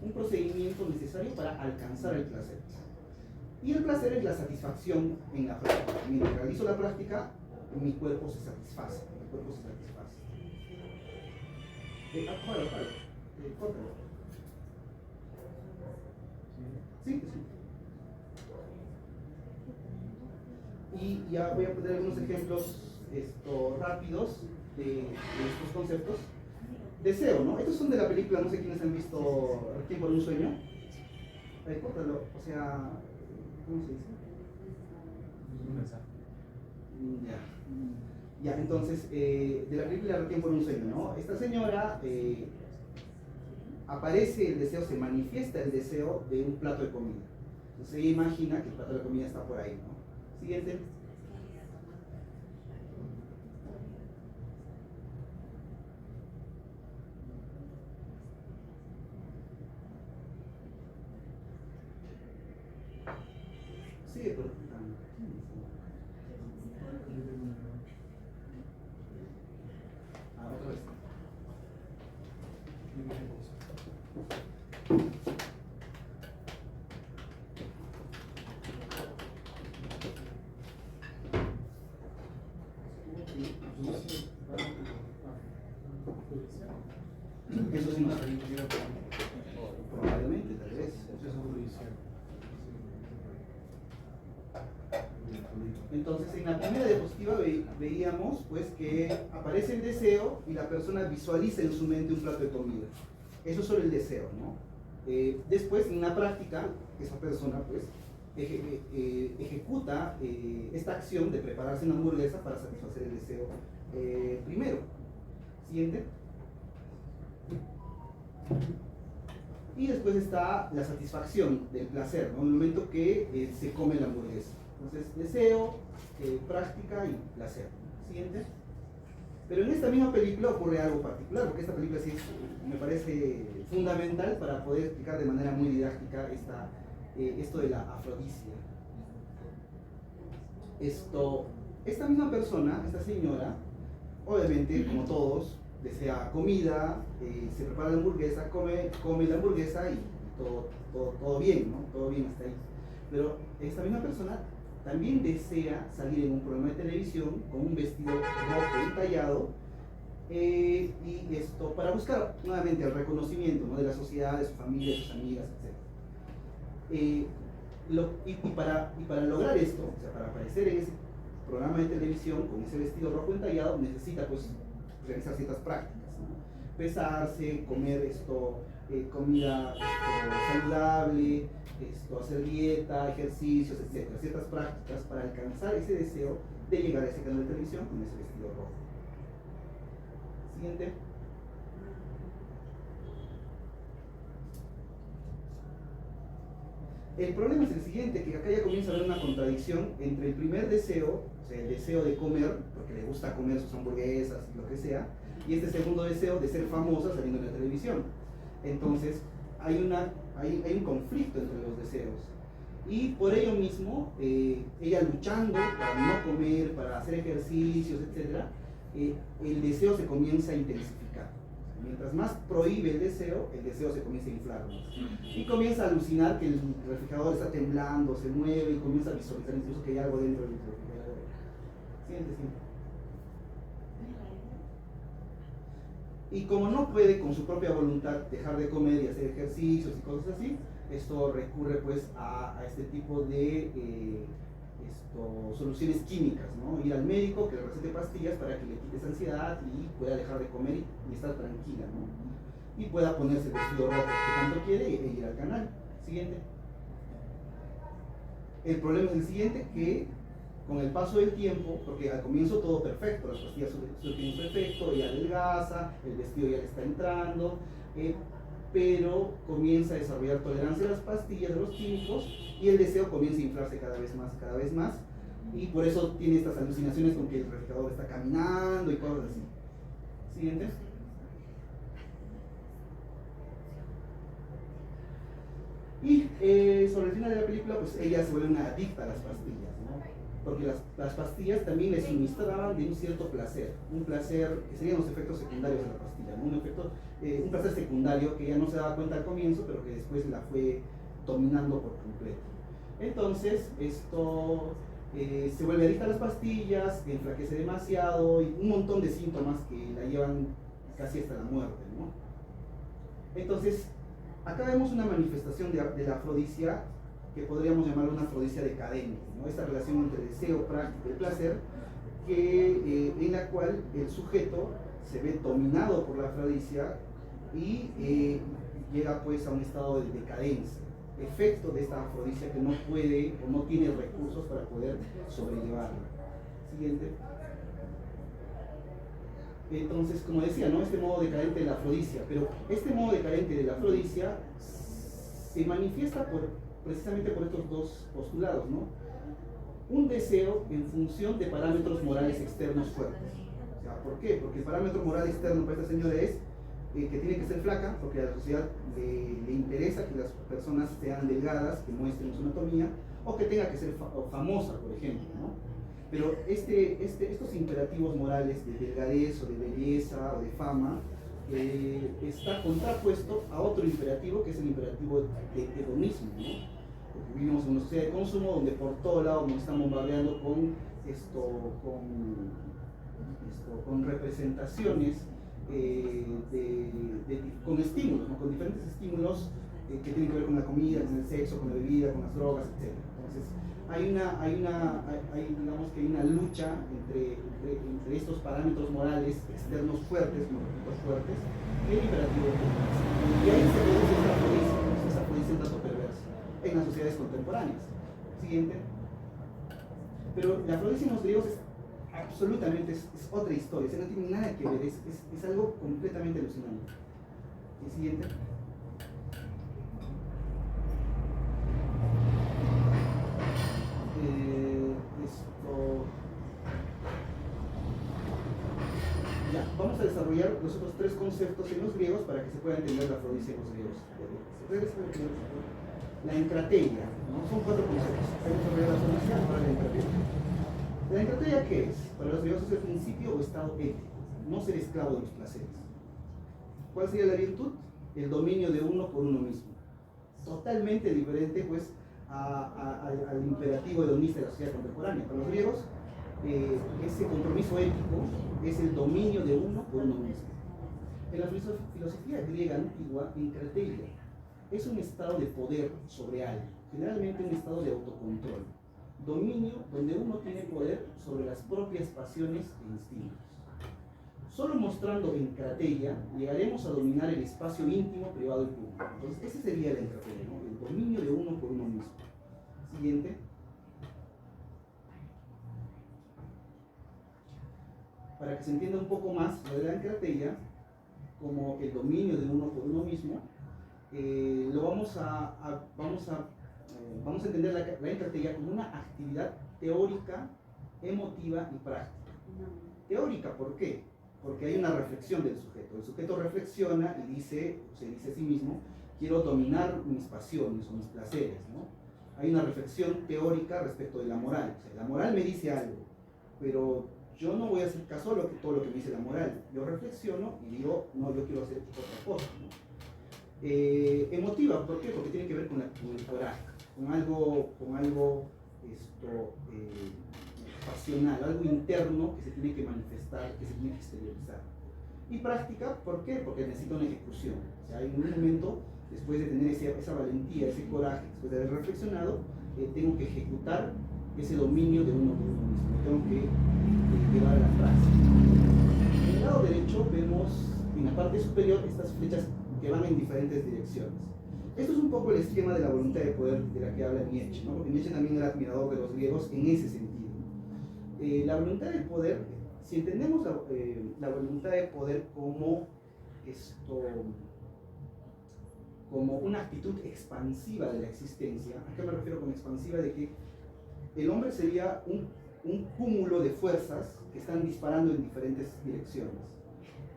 un procedimiento necesario para alcanzar el placer. Y el placer es la satisfacción en la práctica. Mientras realizo la práctica, mi cuerpo se satisface. Mi cuerpo se satisface. Córtalo. Sí. Y ya voy a poner algunos ejemplos rápidos de estos conceptos. Deseo, ¿no? Estos son de la película, no sé quiénes han visto Requiem por un sueño. Córtalo, o sea, ¿cómo se dice? Un mensaje. Ya, entonces, de la película Requiem por un sueño, ¿no? Esta señora, aparece el deseo, se manifiesta el deseo de un plato de comida. Entonces ella imagina que el plato de comida está por ahí, ¿no? Siguiente. Sigue por otra vez. Eso sí no está probablemente, tal vez. Entonces, en la primera diapositiva veíamos pues que aparece el deseo y la persona visualiza en su mente un plato de comida. Eso es solo el deseo, ¿no? Después, en la práctica, esa persona pues ejecuta esta acción de prepararse una hamburguesa para satisfacer el deseo primero. Siguiente. Y después está la satisfacción del placer, ¿no? En el momento que se come la hamburguesa. Entonces, deseo, práctica y placer. Siguiente. Pero en esta misma película ocurre algo particular, porque esta película sí me parece fundamental para poder explicar de manera muy didáctica esto de la afrodisia. Esta misma persona, esta señora, obviamente, como todos, desea comida, se prepara la hamburguesa, come la hamburguesa y todo bien, ¿no? Todo bien hasta ahí. Pero esta misma persona también desea salir en un programa de televisión con un vestido rojo entallado, y esto para buscar nuevamente el reconocimiento, ¿no? De la sociedad, de su familia, de sus amigas, etc. Y para lograr esto, o sea, para aparecer en ese programa de televisión con ese vestido rojo entallado, necesita pues realizar ciertas prácticas, ¿no? Pesarse, comer comida saludable, hacer dieta, ejercicios, etc. Ciertas prácticas para alcanzar ese deseo de llegar a ese canal de televisión con ese vestido rojo. Siguiente. El problema es el siguiente, que acá ya comienza a haber una contradicción entre el primer deseo, o sea, el deseo de comer, porque le gusta comer sus hamburguesas, lo que sea, y este segundo deseo de ser famosa saliendo en la televisión. Entonces, hay un conflicto entre los deseos. Y por ello mismo, ella luchando para no comer, para hacer ejercicios, etc., el deseo se comienza a intensificar. Mientras más prohíbe el deseo se comienza a inflar más. Y comienza a alucinar que el refrigerador está temblando, se mueve y comienza a visualizar incluso que hay algo dentro del refrigerador. Siguiente. Y como no puede con su propia voluntad dejar de comer y hacer ejercicios y cosas así, esto recurre pues a este tipo de soluciones químicas, ¿no? Ir al médico que le recete pastillas para que le quite esa ansiedad y pueda dejar de comer y estar tranquila, ¿no? Y pueda ponerse el vestido rojo que tanto quiere e ir al canal. Siguiente. El problema es el siguiente, que con el paso del tiempo, porque al comienzo todo perfecto, las pastillas tienen su efecto, ella adelgaza, el vestido ya le está entrando, pero comienza a desarrollar tolerancia a las pastillas, a los químicos, y el deseo comienza a inflarse cada vez más, y por eso tiene estas alucinaciones con que el refrigerador está caminando y cosas así. Siguiente. Y sobre el final de la película, pues ella se vuelve una adicta a las pastillas, ¿no? Porque las pastillas también le suministraban de un cierto placer, un placer que serían los efectos secundarios de la pastilla, ¿no? Un placer secundario que ella no se daba cuenta al comienzo, pero que después la fue dominando por completo. Entonces, esto se vuelve adicta a las pastillas, enflaquece demasiado y un montón de síntomas que la llevan casi hasta la muerte, ¿no? Entonces, acá vemos una manifestación de la afrodisia que podríamos llamar una afrodisia decadente, ¿no? Esta relación entre deseo, práctica y placer, en la cual el sujeto se ve dominado por la afrodisia y llega pues a un estado de decadencia, efecto de esta afrodisia que no puede o no tiene recursos para poder sobrellevarla. Siguiente. Entonces, como decía, ¿no? Este modo decadente de la afrodisia, pero este modo decadente de la afrodisia se manifiesta precisamente por estos dos postulados, ¿no? Un deseo en función de parámetros morales externos fuertes. O sea, ¿por qué? Porque el parámetro moral externo para esta señora es que tiene que ser flaca, porque a la sociedad le interesa que las personas sean delgadas, que muestren su anatomía, o que tenga que ser famosa, por ejemplo, ¿no? Pero estos imperativos morales de delgadez o de belleza o de fama está contrapuesto a otro imperativo que es el imperativo de hedonismo, ¿no? Porque vivimos en una sociedad de consumo donde por todo lado nos están bombardeando con representaciones, con estímulos, ¿no? Con diferentes estímulos que tienen que ver con la comida, con el sexo, con la bebida, con las drogas, etc. Entonces, digamos que hay una lucha entre estos parámetros morales externos fuertes, y el imperativo. Y ahí se produce esa afrodisia tanto perversa en las sociedades contemporáneas. Siguiente. Pero la afrodisia en los griegos es absolutamente es otra historia, o sea, no tiene nada que ver, es algo completamente alucinante. El siguiente. Ya, vamos a desarrollar los otros tres conceptos en los griegos para que se pueda entender la afrodisia en los griegos. La encrateia, ¿no? Son cuatro conceptos. Hay que desarrollar la afrodisia, ahora la encrateia. ¿La encrateia qué es? Para los griegos es el principio o estado ético, no ser esclavo de los placeres. ¿Cuál sería la virtud? El dominio de uno por uno mismo. Totalmente diferente, pues, al imperativo hedonista de la sociedad contemporánea. Para los griegos, ese compromiso ético es el dominio de uno por uno mismo. En la filosofía griega antigua, encrateia es un estado de poder sobre algo, generalmente un estado de autocontrol. Dominio donde uno tiene poder sobre las propias pasiones e instintos. Solo mostrando encrateia llegaremos a dominar el espacio íntimo, privado y público. Entonces, ese sería la encrateia, ¿no? El dominio de uno por uno mismo. Siguiente. para que se entienda un poco más lo de la encratella, como el dominio de uno por uno mismo, lo vamos a entender la encratella como una actividad teórica, emotiva y práctica. Teórica, ¿por qué? Porque hay una reflexión del sujeto. El sujeto reflexiona y dice, se dice a sí mismo, quiero dominar mis pasiones o mis placeres, ¿no? Hay una reflexión teórica respecto de la moral. O sea, la moral me dice algo, pero yo no voy a hacer caso a todo lo que me dice la moral. Yo reflexiono y digo, no, yo quiero hacer otra cosa, ¿no? Emotiva, ¿por qué? Porque tiene que ver con el coraje, con algo pasional, algo interno que se tiene que manifestar, que se tiene que exteriorizar. Y práctica, ¿por qué? Porque necesita una ejecución. O sea, hay un momento, después de tener esa valentía, ese coraje, después de haber reflexionado, tengo que ejecutar ese dominio de uno por uno mismo, tengo que llevar a la práctica. En el lado derecho vemos en la parte superior estas flechas que van en diferentes direcciones. Esto es un poco el esquema de la voluntad de poder de la que habla Nietzsche, ¿no? Porque Nietzsche también era admirador de los griegos en ese sentido. La voluntad de poder, si entendemos la voluntad de poder como una actitud expansiva de la existencia, ¿a qué me refiero con expansiva? De que el hombre sería un cúmulo de fuerzas que están disparando en diferentes direcciones.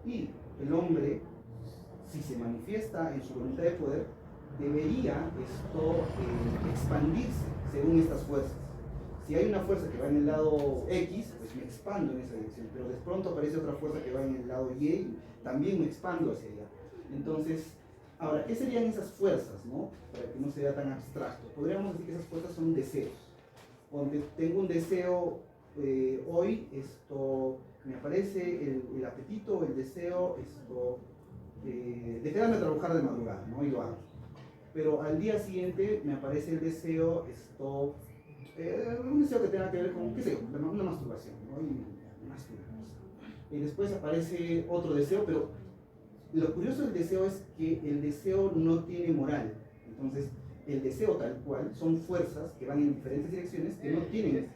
Y el hombre, si se manifiesta en su voluntad de poder, debería expandirse según estas fuerzas. Si hay una fuerza que va en el lado X, pues me expando en esa dirección, pero de pronto aparece otra fuerza que va en el lado Y y también me expando hacia allá. Entonces, ahora, ¿qué serían esas fuerzas, no? Para que no sea tan abstracto. Podríamos decir que esas fuerzas son deseos. Donde tengo un deseo hoy, me aparece el apetito, el deseo, de quedarme a trabajar de madrugada, ¿no? Y lo hago. Pero al día siguiente me aparece el deseo, un deseo que tenga que ver con, qué sé yo, una masturbación, ¿no? Y después aparece otro deseo, pero lo curioso del deseo es que el deseo no tiene moral. Entonces, el deseo tal cual son fuerzas que van en diferentes direcciones que no tienen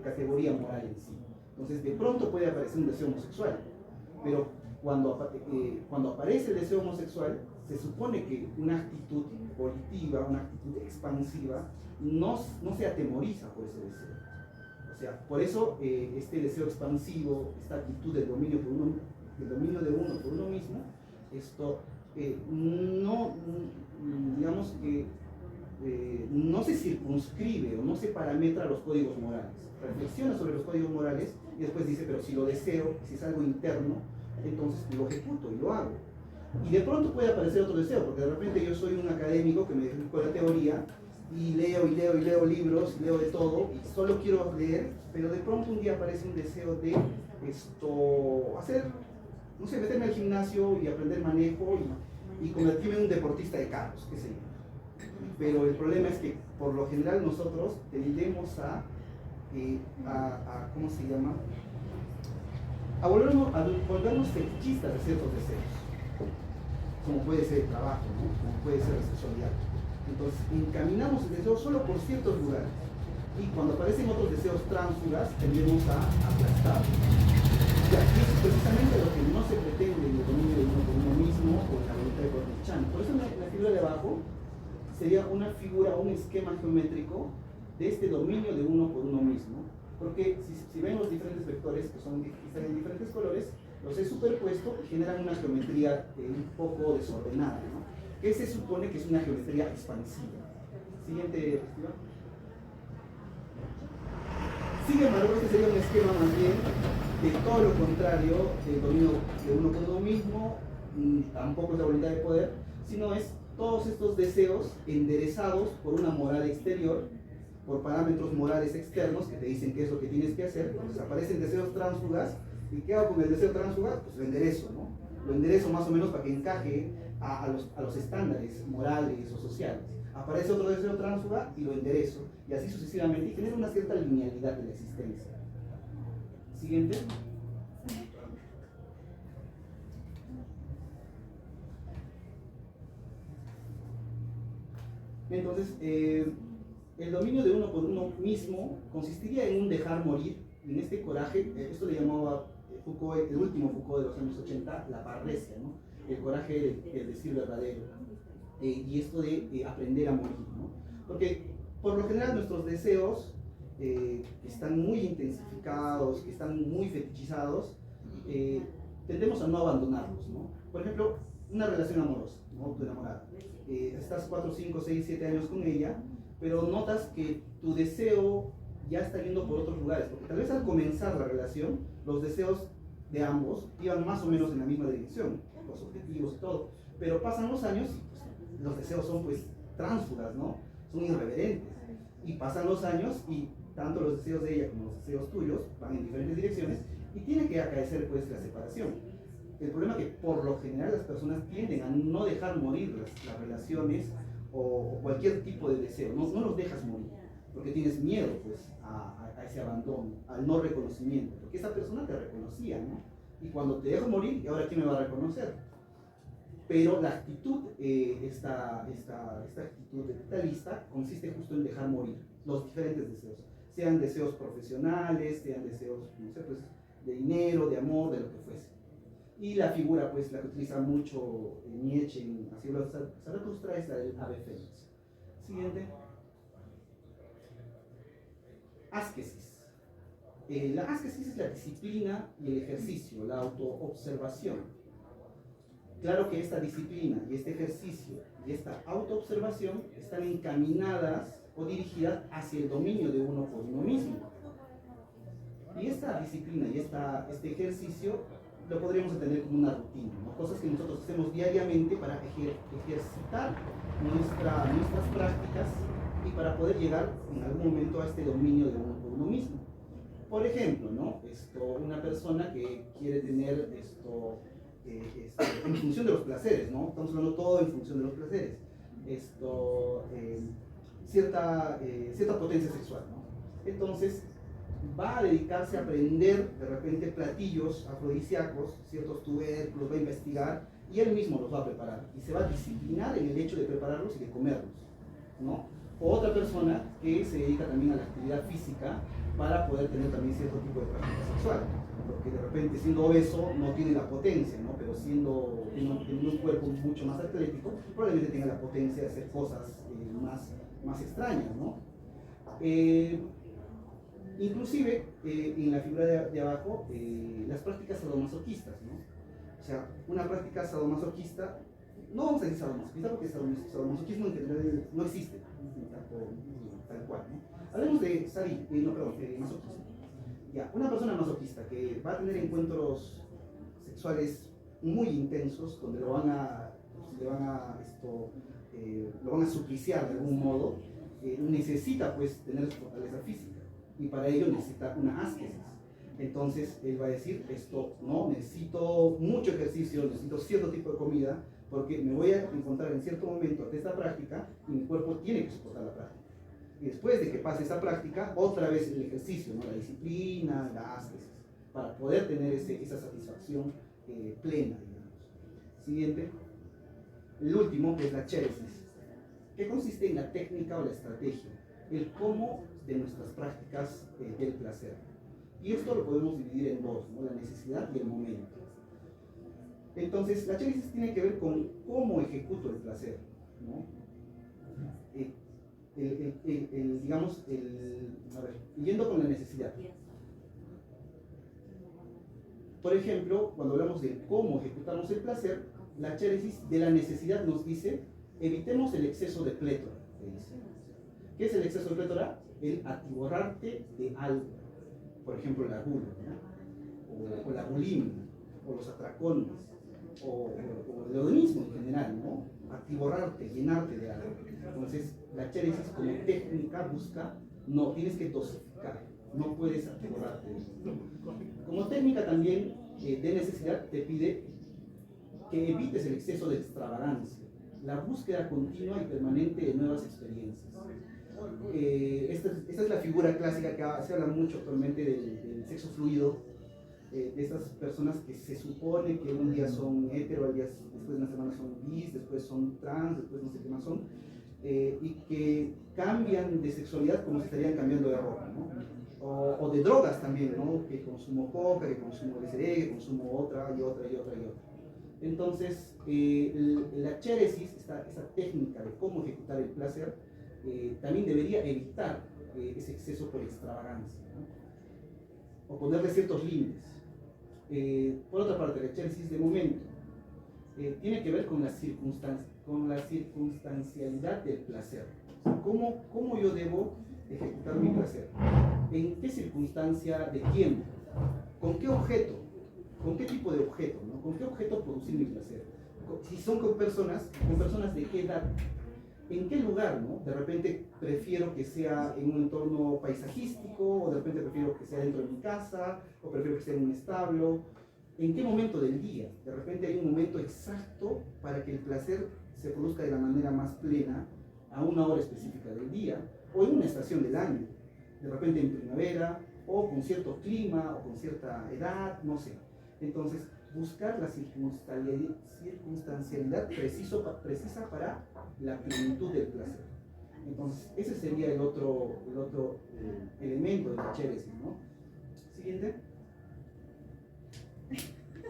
categoría moral en sí. Entonces, de pronto puede aparecer un deseo homosexual, pero cuando aparece el deseo homosexual, se supone que una actitud volitiva, una actitud expansiva, no se atemoriza por ese deseo. O sea, por eso este deseo expansivo, esta actitud del dominio de uno por uno mismo, digamos que no se circunscribe o no se parametra los códigos morales. Reflexiona sobre los códigos morales y después dice, pero si lo deseo, si es algo interno, entonces lo ejecuto y lo hago. Y de pronto puede aparecer otro deseo, porque de repente yo soy un académico que me dedico a la teoría y leo libros, leo de todo y solo quiero leer, pero de pronto un día aparece un deseo de hacer, no sé, meterme al gimnasio y aprender manejo y convertirme en un deportista de carros, qué sé yo. Pero el problema es que por lo general nosotros tendemos a ¿cómo se llama? A volvernos fetichistas de ciertos deseos, como puede ser el trabajo, ¿no? Como puede ser la sexualidad. Entonces encaminamos el deseo solo por ciertos lugares y cuando aparecen otros deseos tránsfugas tendemos a aplastarlos. Y aquí es precisamente lo que no se pretende en el dominio de uno por uno mismo o en la voluntad de Chan. Por eso la figura de abajo sería una figura, un esquema geométrico de este dominio de uno por uno mismo, porque si ven los diferentes vectores que están en diferentes colores, los he superpuesto y generan una geometría un poco desordenada, ¿no? Que se supone que es una geometría expansiva. Siguiente diapositiva. Sin embargo, este sería un esquema más bien de todo lo contrario del dominio de uno por uno mismo, tampoco es la voluntad de poder, sino es todos estos deseos enderezados por una moral exterior, por parámetros morales externos que te dicen qué es lo que tienes que hacer. Entonces aparecen deseos tránsfugas, ¿y qué hago con el deseo tránsfuga? Pues lo enderezo, ¿no? Lo enderezo más o menos para que encaje a los estándares morales o sociales. Aparece otro deseo tránsfuga y lo enderezo, y así sucesivamente, y genera una cierta linealidad de la existencia. Siguiente. Entonces, el dominio de uno por uno mismo consistiría en un dejar morir, en este coraje, esto le llamaba Foucault, el último Foucault de los años 80, la parresia, ¿no? El coraje del decir verdadero, y esto de aprender a morir, ¿no? Porque por lo general nuestros deseos están muy intensificados, que están muy fetichizados, tendemos a no abandonarlos, ¿no? Por ejemplo, una relación amorosa, ¿no? Tu enamorada. Estás 4, 5, 6, 7 años con ella, pero notas que tu deseo ya está yendo por otros lugares, porque tal vez al comenzar la relación, los deseos de ambos iban más o menos en la misma dirección, los objetivos y todo, pero pasan los años y pues, los deseos son pues tránsfugas, ¿no? Son irreverentes, y pasan los años y tanto los deseos de ella como los deseos tuyos van en diferentes direcciones y tiene que acaecer pues la separación. El problema es que por lo general las personas tienden a no dejar morir las relaciones o cualquier tipo de deseo, no los dejas morir, porque tienes miedo pues a ese abandono, al no reconocimiento, porque esa persona te reconocía, ¿no? Y cuando te dejo morir, ¿y ahora quién me va a reconocer? Pero la actitud, esta actitud vitalista consiste justo en dejar morir los diferentes deseos, sean deseos profesionales, sean deseos, no sé, pues, de dinero, de amor, de lo que fuese. Y la figura, pues, la que utiliza mucho Nietzsche en Así habla Zaratustra es la del ave fénix. Siguiente. Asquesis. La asquesis es la disciplina y el ejercicio, la autoobservación. Claro que esta disciplina y este ejercicio y esta autoobservación están encaminadas o dirigidas hacia el dominio de uno por uno mismo. Y esta disciplina y este ejercicio lo podríamos entender como una rutina, ¿no? Cosas que nosotros hacemos diariamente para ejercitar nuestras prácticas y para poder llegar en algún momento a este dominio de uno por uno mismo. Por ejemplo, ¿no? Una persona que quiere tener en función de los placeres, ¿no? Estamos hablando todo en función de los placeres. Cierta potencia sexual, ¿no? Entonces, va a dedicarse a aprender de repente platillos afrodisíacos, ciertos tubérculos, va a investigar y él mismo los va a preparar y se va a disciplinar en el hecho de prepararlos y de comerlos, ¿no? O otra persona que se dedica también a la actividad física para poder tener también cierto tipo de práctica sexual, porque de repente siendo obeso no tiene la potencia, ¿no? Pero teniendo un cuerpo mucho más atlético, probablemente tenga la potencia de hacer cosas más extrañas, ¿no? Inclusive, en la figura de abajo, las prácticas sadomasoquistas, ¿no? O sea, una práctica sadomasoquista, no vamos a decir sadomasoquista porque sadomasoquismo en general no existe, tal cual, ¿no? Hablemos de masoquismo. Ya, una persona masoquista que va a tener encuentros sexuales muy intensos, donde lo van a supliciar de algún modo, necesita pues tener su fortaleza física. Y para ello necesita una asquesis. Entonces él va a decir, necesito mucho ejercicio, necesito cierto tipo de comida, porque me voy a encontrar en cierto momento de esta práctica y mi cuerpo tiene que soportar la práctica. Y después de que pase esa práctica, otra vez el ejercicio, ¿no? La disciplina, la asquesis, para poder tener esa satisfacción plena, digamos. Siguiente. El último, que es la chéresis, que consiste en la técnica o la estrategia, el cómo de nuestras prácticas del placer. Y esto lo podemos dividir en dos, ¿no? La necesidad y el momento. Entonces, la chéresis tiene que ver con cómo ejecuto el placer, ¿no? Yendo con la necesidad. Por ejemplo, cuando hablamos de cómo ejecutamos el placer, la chéresis de la necesidad nos dice, evitemos el exceso de plétora, dice. ¿Qué es el exceso de plétora? El atiborrarte de algo. Por ejemplo, la gula, ¿no? o la bulimia, o los atracones, o el hedonismo en general, ¿no? Atiborrarte, llenarte de algo. Entonces, la chéresis como técnica busca, tienes que dosificar, no puedes atiborrarte. Como técnica también de necesidad te pide que evites el exceso de extravagancia, la búsqueda continua y permanente de nuevas experiencias. Esta es la figura clásica que se habla mucho actualmente del sexo fluido, de estas personas que se supone que un día son hetero, después de una semana son bis, después son trans, después no sé qué más son, y que cambian de sexualidad como si estarían cambiando de ropa, ¿no? O de drogas también, ¿no? Que consumo coca, que consumo LSD, que consumo otra y otra y otra y otra. Entonces, la chéresis, esta técnica de cómo ejecutar el placer, también debería evitar ese exceso por extravagancia, ¿no? O ponerle ciertos límites. Por otra parte, la chéresis de momento tiene que ver con la circunstancialidad del placer. O sea, ¿cómo yo debo ejecutar mi placer? ¿En qué circunstancia de tiempo? ¿Con qué objeto? ¿Con qué tipo de objeto? ¿No? ¿Con qué objeto producir mi placer? Si son con personas de qué edad, ¿en qué lugar? ¿No? De repente prefiero que sea en un entorno paisajístico, o de repente prefiero que sea dentro de mi casa, o prefiero que sea en un establo. ¿En qué momento del día? De repente hay un momento exacto para que el placer se produzca de la manera más plena a una hora específica del día, o en una estación del año, de repente en primavera, o con cierto clima, o con cierta edad, no sé. Entonces, buscar la circunstancialidad precisa para la plenitud del placer. Entonces, ese sería el otro elemento de la chéresis, ¿no? Siguiente.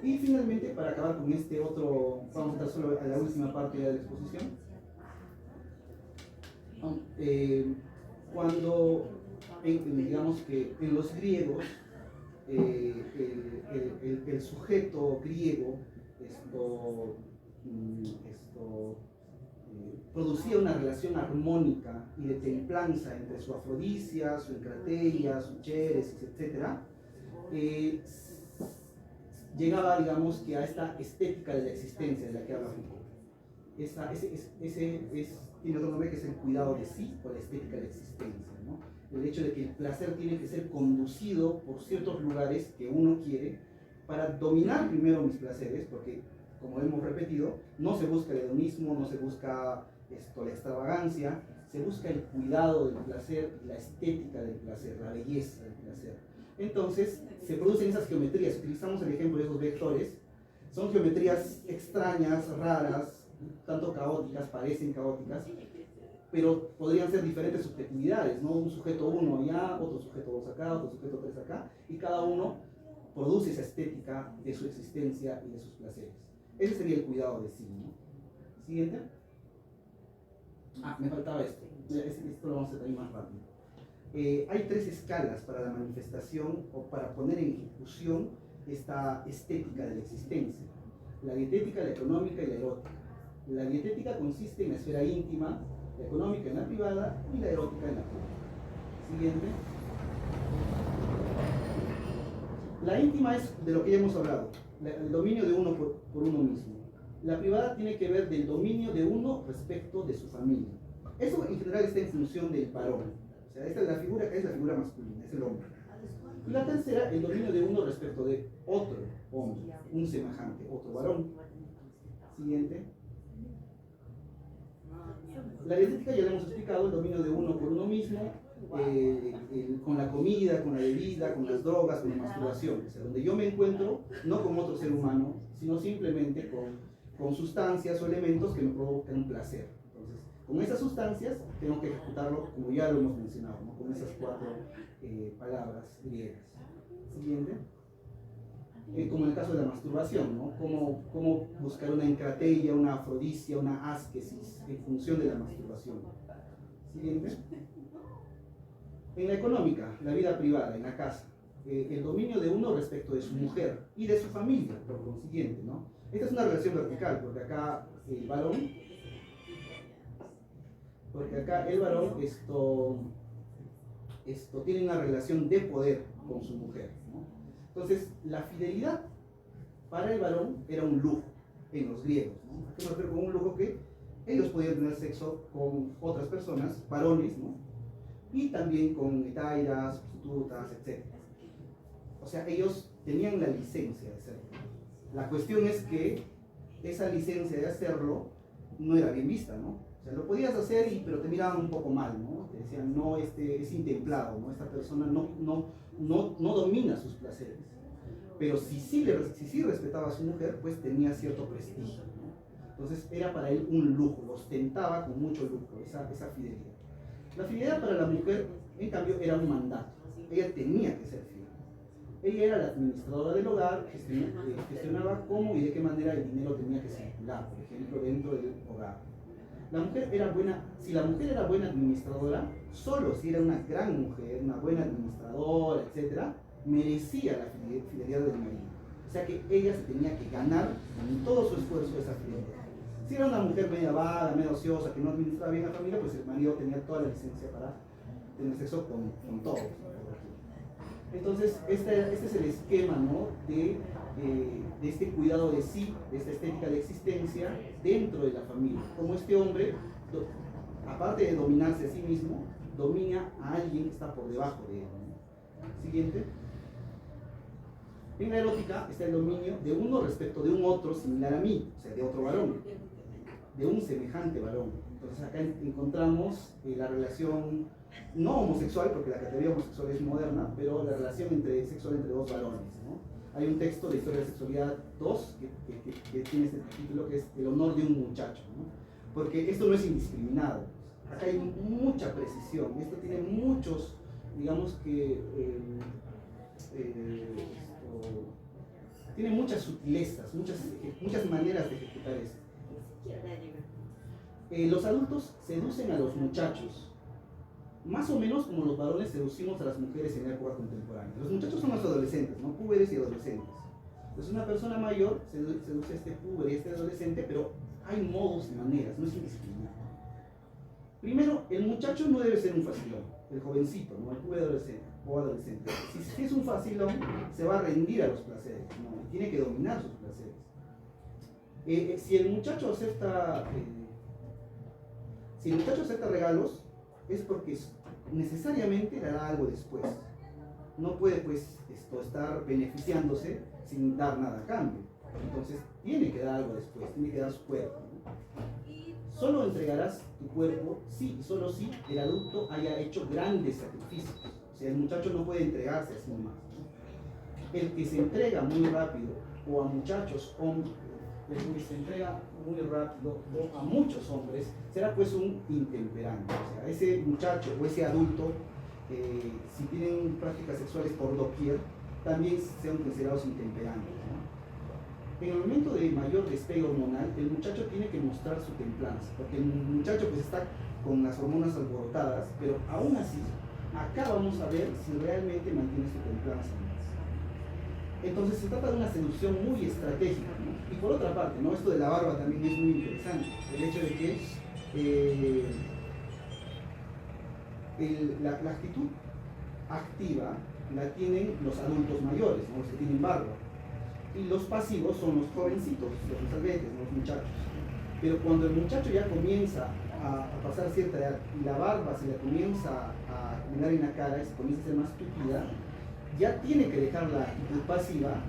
Y finalmente, para acabar con este otro, vamos a entrar solo a la última parte de la exposición. Cuando, digamos que en los griegos, el sujeto griego producía una relación armónica y de templanza entre su afrodisia, su encrateria, su chéresis, etc. Llegaba, digamos, que a esta estética de la existencia de la que habla Foucault. Tiene otro nombre que es el cuidado de sí, o la estética de la existencia, ¿no? El hecho de que el placer tiene que ser conducido por ciertos lugares que uno quiere para dominar primero mis placeres, porque, como hemos repetido, no se busca el hedonismo, no se busca la extravagancia, se busca el cuidado del placer, la estética del placer, la belleza del placer. Entonces, se producen esas geometrías. Utilizamos el ejemplo de esos vectores. Son geometrías extrañas, raras, tanto caóticas, parecen caóticas, pero podrían ser diferentes subjetividades, ¿no? Un sujeto 1 allá, otro sujeto 2 acá, otro sujeto 3 acá, y cada uno produce esa estética de su existencia y de sus placeres. Ese sería el cuidado de sí, ¿no? Siguiente. Me faltaba esto. Esto lo vamos a hacer también más rápido. Hay 3 escalas para la manifestación o para poner en ejecución esta estética de la existencia: la dietética, la económica y la erótica. La dietética consiste en la esfera íntima, la económica en la privada y la erótica en la pública. Siguiente. La íntima es de lo que ya hemos hablado, el dominio de uno por uno mismo. La privada tiene que ver del dominio de uno respecto de su familia. Eso en general está en función del varón. O sea, esta es la figura que es la figura masculina, es el hombre. Y la tercera, el dominio de uno respecto de otro hombre, un semejante, otro varón. Siguiente. La dietética ya lo hemos explicado, el dominio de uno por uno mismo, con la comida, con la bebida, con las drogas, con la masturbación. O sea, donde yo me encuentro, no con otro ser humano, sino simplemente con sustancias o elementos que me provocan un placer. Entonces, con esas sustancias tengo que ejecutarlo, como ya lo hemos mencionado, ¿no? Con esas 4 palabras griegas. Siguiente. Como en el caso de la masturbación, ¿no? Cómo buscar una encrateria, una afrodisia, una asquesis en función de la masturbación. Siguiente. En la económica, la vida privada, en la casa, el dominio de uno respecto de su mujer y de su familia, por consiguiente, ¿no? Esta es una relación vertical, porque acá el varón, esto tiene una relación de poder con su mujer, ¿no? Entonces, la fidelidad para el varón era un lujo en los griegos, ¿no? ¿A qué me refiero con un lujo? Que ellos podían tener sexo con otras personas, varones, ¿no? Y también con etairas, prostitutas, etc. O sea, ellos tenían la licencia de hacerlo. La cuestión es que esa licencia de hacerlo no era bien vista, ¿no? O sea, lo podías hacer, pero te miraban un poco mal, ¿no? Te decían, no, es intemplado, ¿no? Esta persona no domina sus placeres. Pero si sí respetaba a su mujer, pues tenía cierto prestigio, ¿no? Entonces era para él un lujo, lo ostentaba con mucho lujo, esa fidelidad. La fidelidad para la mujer, en cambio, era un mandato. Ella tenía que ser fiel. Ella era la administradora del hogar, gestionaba cómo y de qué manera el dinero tenía que circular, por ejemplo, dentro del hogar. La mujer era buena, si la mujer era buena administradora, solo si era una gran mujer, una buena administradora, etc., merecía la fidelidad del marido. O sea que ella se tenía que ganar con todo su esfuerzo esa fidelidad. Si era una mujer media vaga, media ociosa, que no administraba bien la familia, pues el marido tenía toda la licencia para tener sexo con todos. Entonces, este es el esquema, ¿no?, de este cuidado de sí, de esta estética de existencia dentro de la familia. Como este hombre, aparte de dominarse a sí mismo, domina a alguien que está por debajo de él, ¿no? Siguiente. En la erótica está el dominio de uno respecto de un otro similar a mí, o sea, de otro varón, de un semejante varón. Entonces acá encontramos la relación no homosexual, porque la categoría homosexual es moderna, pero la relación sexual entre dos varones, ¿no? Hay un texto de Historia de la Sexualidad 2 que tiene este título, que es El honor de un muchacho, ¿no? Porque esto no es indiscriminado. Acá hay mucha precisión. Esto tiene muchos, digamos que, tiene muchas sutilezas, muchas maneras de ejecutar esto. Los adultos seducen a los muchachos, más o menos como los varones seducimos a las mujeres en la época contemporánea. Los muchachos son los adolescentes, ¿no? Púberes y adolescentes. Entonces una persona mayor seduce a este púber y a este adolescente, pero hay modos y maneras, no es indiscriminado. Primero, el muchacho no debe ser un facilón, el jovencito, ¿no?, el púber adolescente. Si es un facilón, se va a rendir a los placeres, ¿no?, tiene que dominar sus placeres. Si el muchacho acepta regalos, es porque necesariamente dará algo después. No puede, pues, estar beneficiándose sin dar nada a cambio. Entonces tiene que dar algo después, tiene que dar su cuerpo, ¿no? Solo entregarás tu cuerpo si y solo si el adulto haya hecho grandes sacrificios. O sea, el muchacho no puede entregarse así nomás, ¿no? El que se entrega muy rápido, o a muchachos, el que se entrega muy rápido, o a muchos hombres, será pues un intemperante. O sea, ese muchacho o ese adulto, si tienen prácticas sexuales por doquier, también sean considerados intemperantes, ¿no? En el momento de mayor despegue hormonal, el muchacho tiene que mostrar su templanza, porque el muchacho pues está con las hormonas alborotadas, pero aún así, acá vamos a ver si realmente mantiene su templanza. Entonces se trata de una seducción muy estratégica, ¿no? Y por otra parte, ¿no?, esto de la barba también es muy interesante, el hecho de que la actitud activa la tienen los adultos mayores, ¿no?, los que tienen barba, y los pasivos son los jovencitos, los salvetes, los muchachos. Pero cuando el muchacho ya comienza a pasar cierta edad y la barba se le comienza a acumular en la cara y se comienza a ser más tupida, ya tiene que dejar la actitud pasiva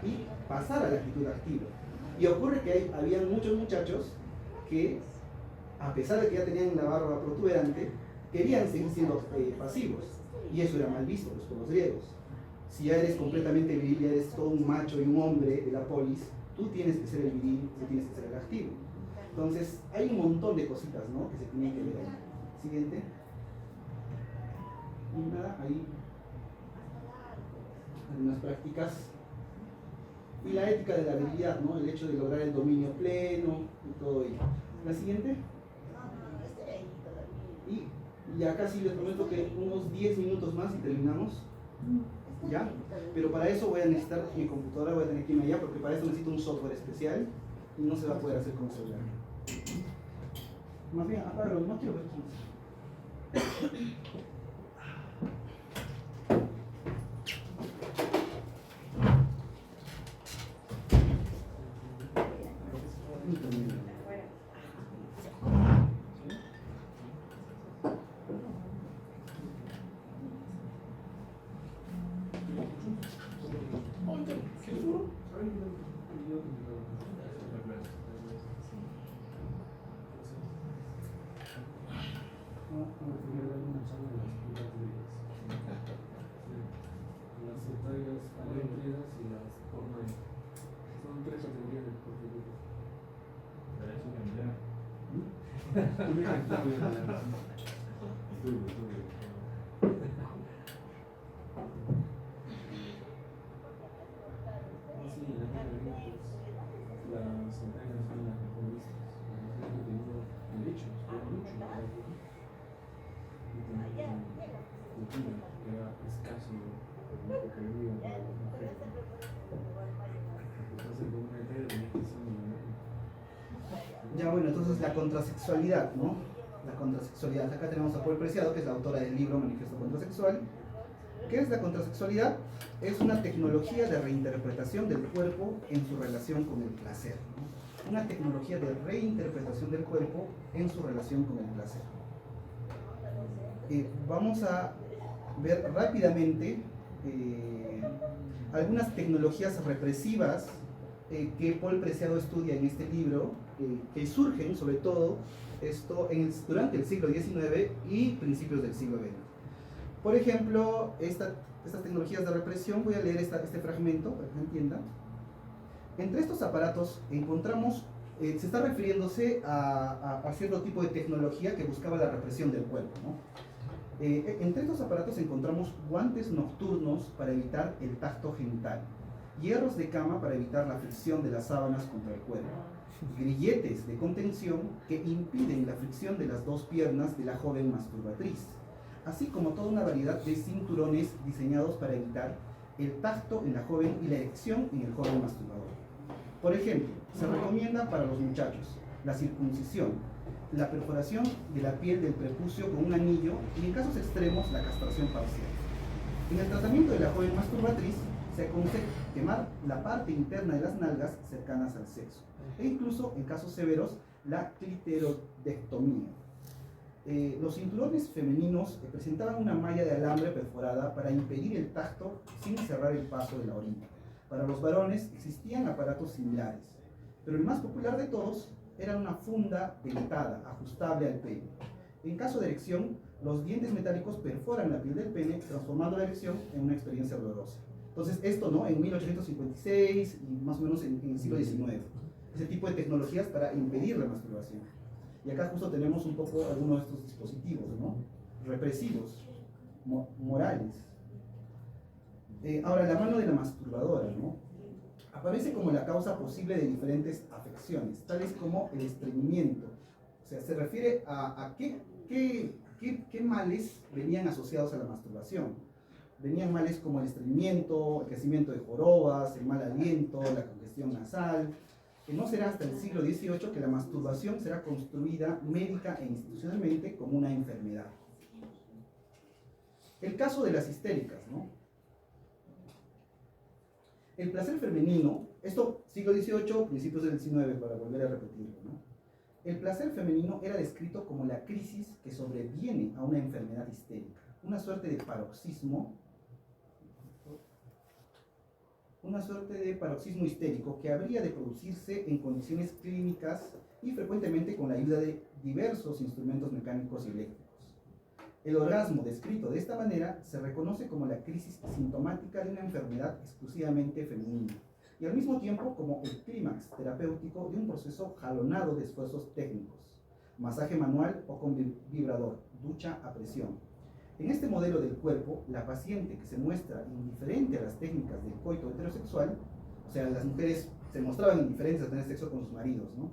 y pasar a la actitud activa. Y ocurre que había muchos muchachos que, a pesar de que ya tenían la barba protuberante, querían seguir siendo pasivos, y eso era mal visto pues, por los griegos. Si ya eres completamente viril, ya eres todo un macho y un hombre de la polis, tú tienes que ser el viril, tú tienes que ser el activo. Entonces hay un montón de cositas, ¿no?, que se tienen que ver ahí. Siguiente. Y nada, ahí algunas prácticas. Y la ética de la virilidad, ¿no?, el hecho de lograr el dominio pleno y todo ello. La siguiente. Y acá sí les prometo que unos 10 minutos más y terminamos. ¿Ya? Pero para eso voy a necesitar mi computadora, voy a tener que irme allá porque para eso necesito un software especial y no se va a poder hacer con el celular. Más bien, apágalo, no quiero ver Las entrañas son las mejor vistas. Las he tenido derechos, pero mucho más. Y tenía cultura que era escaso lo que vivían las mujeres. Entonces, con una hetero tenía que ser millonario. Ya bueno, entonces la contrasexualidad, ¿no? La contrasexualidad. Acá tenemos a Paul Preciado, que es la autora del libro Manifiesto Contrasexual. ¿Qué es la contrasexualidad? Es una tecnología de reinterpretación del cuerpo en su relación con el placer, ¿no? Una tecnología de reinterpretación del cuerpo en su relación con el placer. Vamos a ver rápidamente algunas tecnologías represivas que Paul Preciado estudia en este libro, que surgen sobre todo durante el siglo XIX y principios del siglo XX. Por ejemplo, estas tecnologías de represión, voy a leer este fragmento para que se entienda. Entre estos aparatos encontramos, se está refiriéndose a cierto tipo de tecnología que buscaba la represión del cuerpo, ¿no? Entre estos aparatos encontramos guantes nocturnos para evitar el tacto genital, hierros de cama para evitar la fricción de las sábanas contra el cuerpo, grilletes de contención que impiden la fricción de las dos piernas de la joven masturbatriz, así como toda una variedad de cinturones diseñados para evitar el tacto en la joven y la erección en el joven masturbador. Por ejemplo, se recomienda para los muchachos la circuncisión, la perforación de la piel del prepucio con un anillo y en casos extremos la castración parcial. En el tratamiento de la joven masturbatriz se aconseja quemar la parte interna de las nalgas cercanas al sexo e incluso en casos severos la clitoridectomía. Los cinturones femeninos presentaban una malla de alambre perforada para impedir el tacto sin cerrar el paso de la orina. Para los varones existían aparatos similares, pero el más popular de todos era una funda dentada, ajustable al pene. En caso de erección, los dientes metálicos perforan la piel del pene, transformando la erección en una experiencia dolorosa. Entonces, esto, ¿no? En 1856 y más o menos en el siglo XIX. Ese tipo de tecnologías para impedir la masturbación. Y acá justo tenemos un poco algunos de estos dispositivos, ¿no? Represivos, morales. Ahora, la mano de la masturbadora, ¿no? Aparece como la causa posible de diferentes afecciones, tales como el estreñimiento. O sea, se refiere a qué males venían asociados a la masturbación. Venían males como el estreñimiento, el crecimiento de jorobas, el mal aliento, la congestión nasal. No será hasta el siglo XVIII que la masturbación será construida médica e institucionalmente como una enfermedad. El caso de las histéricas, ¿no? El placer femenino, esto siglo XVIII, principios del XIX, para volver a repetirlo, ¿no? El placer femenino era descrito como la crisis que sobreviene a una enfermedad histérica, una suerte de paroxismo histérico que habría de producirse en condiciones clínicas y frecuentemente con la ayuda de diversos instrumentos mecánicos y eléctricos. El orgasmo descrito de esta manera se reconoce como la crisis sintomática de una enfermedad exclusivamente femenina y al mismo tiempo como el clímax terapéutico de un proceso jalonado de esfuerzos técnicos, masaje manual o con vibrador, ducha a presión. En este modelo del cuerpo, la paciente que se muestra indiferente a las técnicas del coito heterosexual, o sea, las mujeres se mostraban indiferentes a tener sexo con sus maridos, ¿no?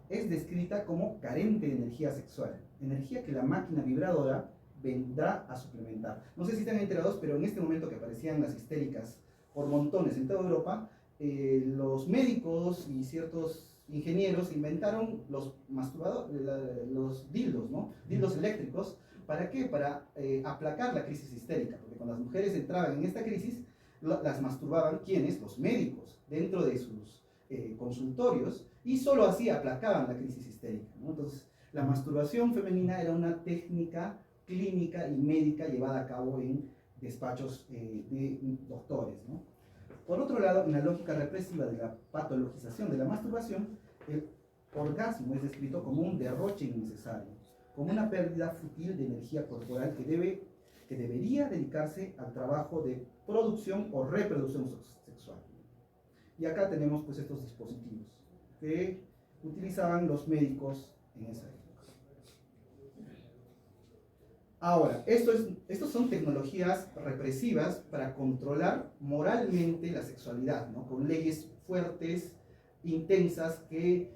Es descrita como carente de energía sexual, energía que la máquina vibradora vendrá a suplementar. No sé si están enterados, pero en este momento que aparecían las histéricas por montones en toda Europa, los médicos y ciertos ingenieros inventaron los dildos, ¿no? Dildos eléctricos. ¿Para qué? Para aplacar la crisis histérica, porque cuando las mujeres entraban en esta crisis, las masturbaban, ¿quiénes? Los médicos, dentro de sus consultorios, y solo así aplacaban la crisis histérica, ¿no? Entonces, la masturbación femenina era una técnica clínica y médica llevada a cabo en despachos de doctores, ¿no? Por otro lado, en la lógica represiva de la patologización de la masturbación, el orgasmo es descrito como un derroche innecesario, como una pérdida fútil de energía corporal que debería dedicarse al trabajo de producción o reproducción sexual. Y acá tenemos pues estos dispositivos que utilizaban los médicos en esa época. Ahora, estos son tecnologías represivas para controlar moralmente la sexualidad, ¿no? Con leyes fuertes, intensas, que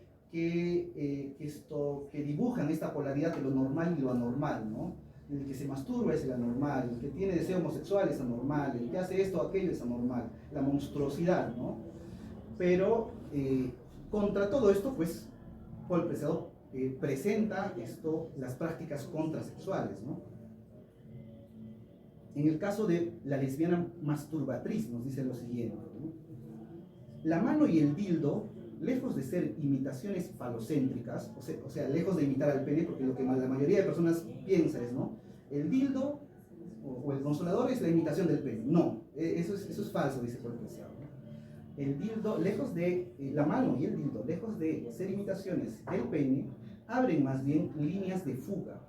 dibujan esta polaridad de lo normal y lo anormal, ¿no? El que se masturba es el anormal, el que tiene deseo homosexual es anormal, el que hace esto o aquello es anormal, la monstruosidad, ¿no? Pero contra todo esto, pues, Paul Preciado presenta las prácticas contrasexuales, ¿no? En el caso de la lesbiana masturbatriz, nos dice lo siguiente, ¿no? La mano y el dildo, lejos de ser imitaciones falocéntricas, o sea, lejos de imitar al pene, porque lo que la mayoría de personas piensa es, ¿no? El dildo o el consolador es la imitación del pene. No, eso es falso, dice Paul Preciado, ¿no? El dildo, lejos de, la mano y el dildo, lejos de ser imitaciones del pene, abren más bien líneas de fuga.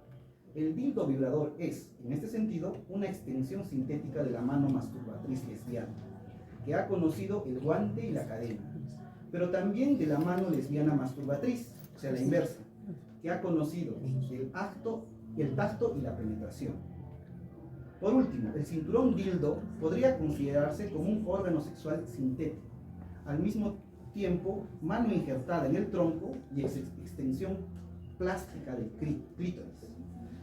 El dildo vibrador es, en este sentido, una extensión sintética de la mano masturbatriz lesbiana, que ha conocido el guante y la cadena, pero también de la mano lesbiana masturbatriz, o sea, la inversa, que ha conocido el tacto y la penetración. Por último, el cinturón dildo podría considerarse como un órgano sexual sintético, al mismo tiempo mano injertada en el tronco y extensión plástica del clítoris.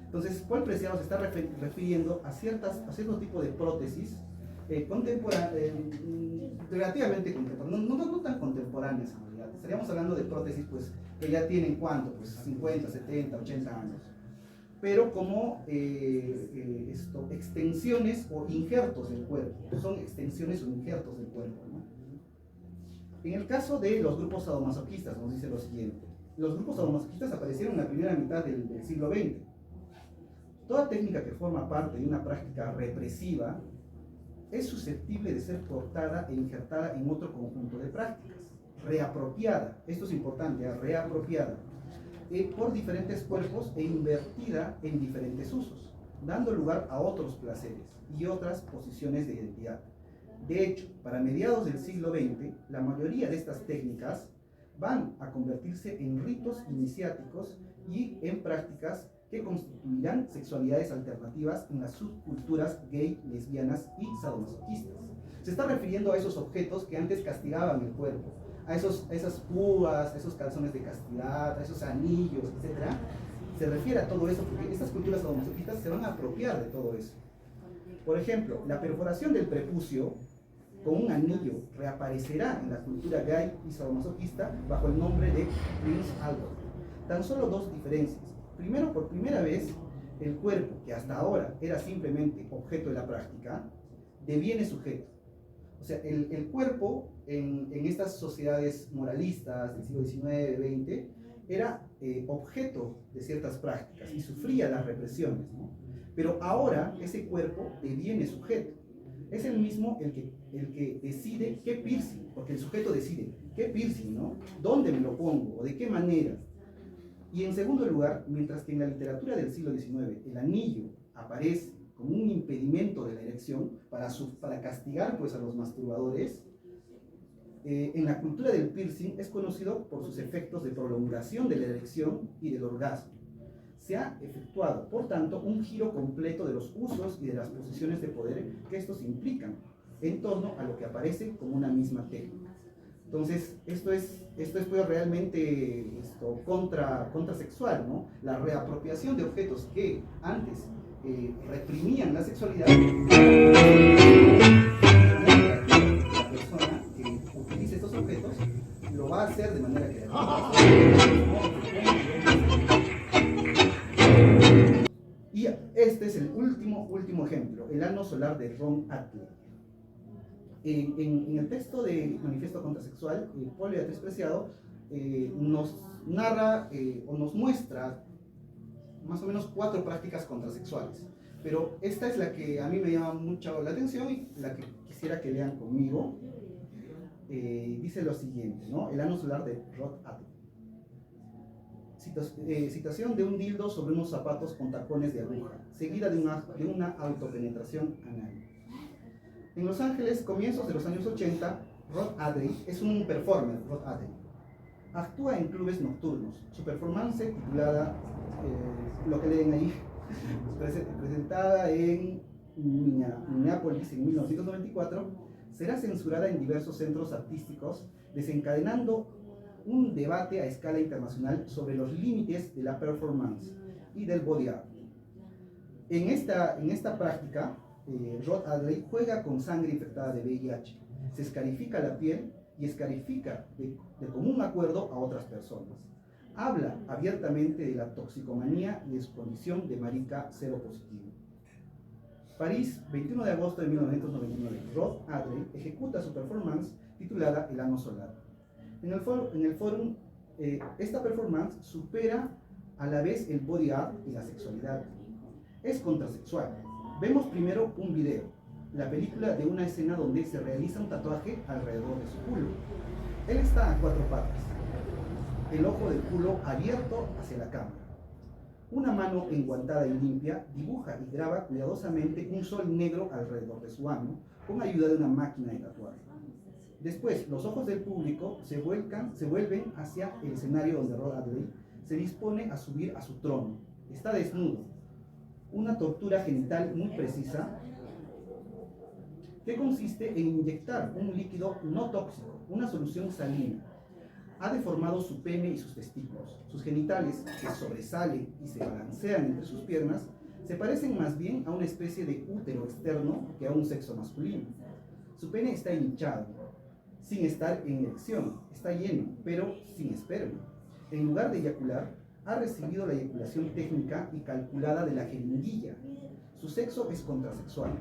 Entonces, Paul Preciado se está refiriendo a cierto tipo de prótesis relativamente contemporáneas, no tan contemporáneas en realidad. Estaríamos hablando de prótesis pues, que ya tienen ¿cuánto? Pues 50, 70, 80 años. Pero como extensiones o injertos del cuerpo. Son extensiones o injertos del cuerpo, ¿no? En el caso de los grupos sadomasoquistas, nos dice lo siguiente. Los grupos sadomasoquistas aparecieron en la primera mitad del siglo XX. Toda técnica que forma parte de una práctica represiva es susceptible de ser cortada e injertada en otro conjunto de prácticas, reapropiada, esto es importante, reapropiada, por diferentes cuerpos e invertida en diferentes usos, dando lugar a otros placeres y otras posiciones de identidad. De hecho, para mediados del siglo XX, la mayoría de estas técnicas van a convertirse en ritos iniciáticos y en prácticas que constituirán sexualidades alternativas en las subculturas gay, lesbianas y sadomasoquistas. Se está refiriendo a esos objetos que antes castigaban el cuerpo, a esas púas, a esos calzones de castidad, a esos anillos, etc. Se refiere a todo eso porque estas culturas sadomasoquistas se van a apropiar de todo eso. Por ejemplo, la perforación del prepucio con un anillo reaparecerá en la cultura gay y sadomasoquista bajo el nombre de Prince Albert. Tan solo dos diferencias. Primero, por primera vez, el cuerpo, que hasta ahora era simplemente objeto de la práctica, deviene sujeto. O sea, el cuerpo en estas sociedades moralistas del siglo XIX, XX, era objeto de ciertas prácticas y sufría las represiones, ¿no? Pero ahora ese cuerpo deviene sujeto. Es el mismo el que decide qué piercing, porque el sujeto decide qué piercing, ¿no? ¿Dónde me lo pongo o de qué manera? Y en segundo lugar, mientras que en la literatura del siglo XIX el anillo aparece como un impedimento de la erección para castigar pues, a los masturbadores, en la cultura del piercing es conocido por sus efectos de prolongación de la erección y del orgasmo. Se ha efectuado, por tanto, un giro completo de los usos y de las posiciones de poder que estos implican en torno a lo que aparece como una misma técnica. Entonces, esto es pues realmente contrasexual, ¿no? La reapropiación de objetos que antes reprimían la sexualidad. La persona que utilice estos objetos lo va a hacer de manera que y este es el último ejemplo, el ano solar de Ron Adler. En el texto de Manifiesto Contrasexual, Paul Beatriz Preciado nos narra o nos muestra más o menos 4 prácticas contrasexuales. Pero esta es la que a mí me llama mucho la atención y la que quisiera que lean conmigo. Dice lo siguiente, ¿no? El ano solar de Ron Adler. Citación de un dildo sobre unos zapatos con tacones de aguja, seguida de una autopenetración anal. En Los Ángeles, comienzos de los años 80, Rod Adler es un performer. Rod Adler actúa en clubes nocturnos. Su performance, titulada, lo que leen ahí, Presentada en Minneapolis en 1994, será censurada en diversos centros artísticos, desencadenando un debate a escala internacional sobre los límites de la performance y del body art. En esta práctica, Rod Adley juega con sangre infectada de VIH, se escarifica la piel y escarifica de común acuerdo a otras personas. Habla abiertamente de la toxicomanía y de su condición de marica seropositivo. París, 21 de agosto de 1999. Rod Adley ejecuta su performance titulada El ano solar. En el fórum, esta performance supera a la vez el body art y la sexualidad. Es contrasexual. Vemos primero un video, la película de una escena donde se realiza un tatuaje alrededor de su culo. Él está a cuatro patas, el ojo del culo abierto hacia la cámara. Una mano enguantada y limpia dibuja y graba cuidadosamente un sol negro alrededor de su ano con ayuda de una máquina de tatuaje. Después, los ojos del público se vuelven hacia el escenario donde Rod Adley se dispone a subir a su trono. Está desnudo. Una tortura genital muy precisa que consiste en inyectar un líquido no tóxico, una solución salina. Ha deformado su pene y sus testículos. Sus genitales, que sobresalen y se balancean entre sus piernas, se parecen más bien a una especie de útero externo que a un sexo masculino. Su pene está hinchado, sin estar en erección, está lleno, pero sin esperma. En lugar de eyacular, ha recibido la eyaculación técnica y calculada de la jeringuilla. Su sexo es contrasexual.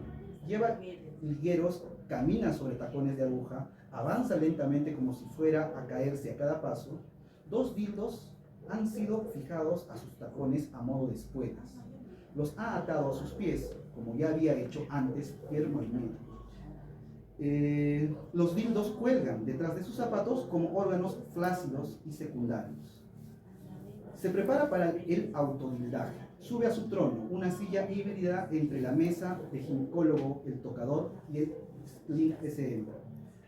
Lleva ligueros, camina sobre tacones de aguja, avanza lentamente como si fuera a caerse a cada paso. Dos dildos han sido fijados a sus tacones a modo de espuelas. Los ha atado a sus pies, como ya había hecho antes Pierre Moinet. Los dildos cuelgan detrás de sus zapatos como órganos flácidos y secundarios. Se prepara para el autodildaje. Sube a su trono, una silla híbrida entre la mesa de ginecólogo, el tocador y el Sling SM.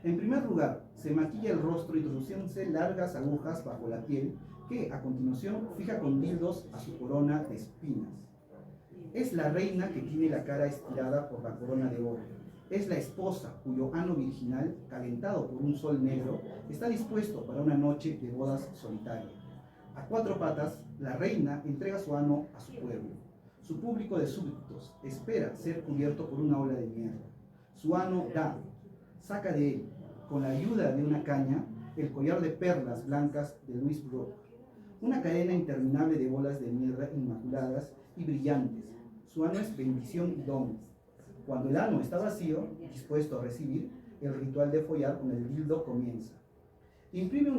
En primer lugar, se maquilla el rostro introduciéndose largas agujas bajo la piel que, a continuación, fija con dildos a su corona de espinas. Es la reina que tiene la cara estirada por la corona de oro. Es la esposa cuyo ano virginal, calentado por un sol negro, está dispuesto para una noche de bodas solitaria. A cuatro patas, la reina entrega su ano a su pueblo. Su público de súbditos espera ser cubierto por una ola de mierda. Su ano da, saca de él, con la ayuda de una caña, el collar de perlas blancas de Louis Brock. Una cadena interminable de bolas de mierda inmaculadas y brillantes. Su ano es bendición y don. Cuando el ano está vacío, dispuesto a recibir, el ritual de follar con el dildo comienza. Imprime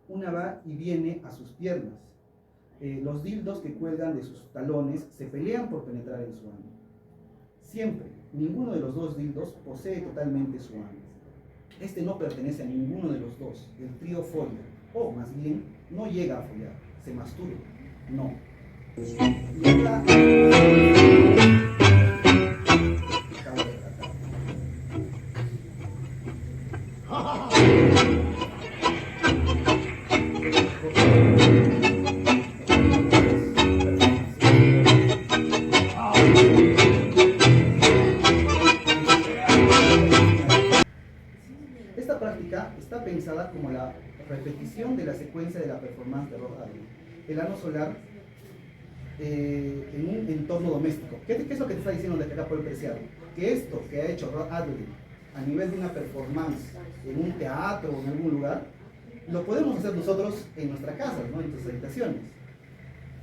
una va y viene a sus piernas. Los dildos que cuelgan de sus talones se pelean por penetrar en su ano. Siempre, ninguno de los dos dildos posee totalmente su ano. Este no pertenece a ninguno de los dos. El trío folla, o más bien, no llega a follar, se masturba. No. Esta práctica está pensada como la repetición de la secuencia de la performance de Rod Adley. El ano solar en un entorno doméstico. ¿Qué es lo que te está diciendo de acá por el preciado? Que esto que ha hecho Rod Adley a nivel de una performance en un teatro o en algún lugar, lo podemos hacer nosotros en nuestra casa, ¿no? En nuestras habitaciones.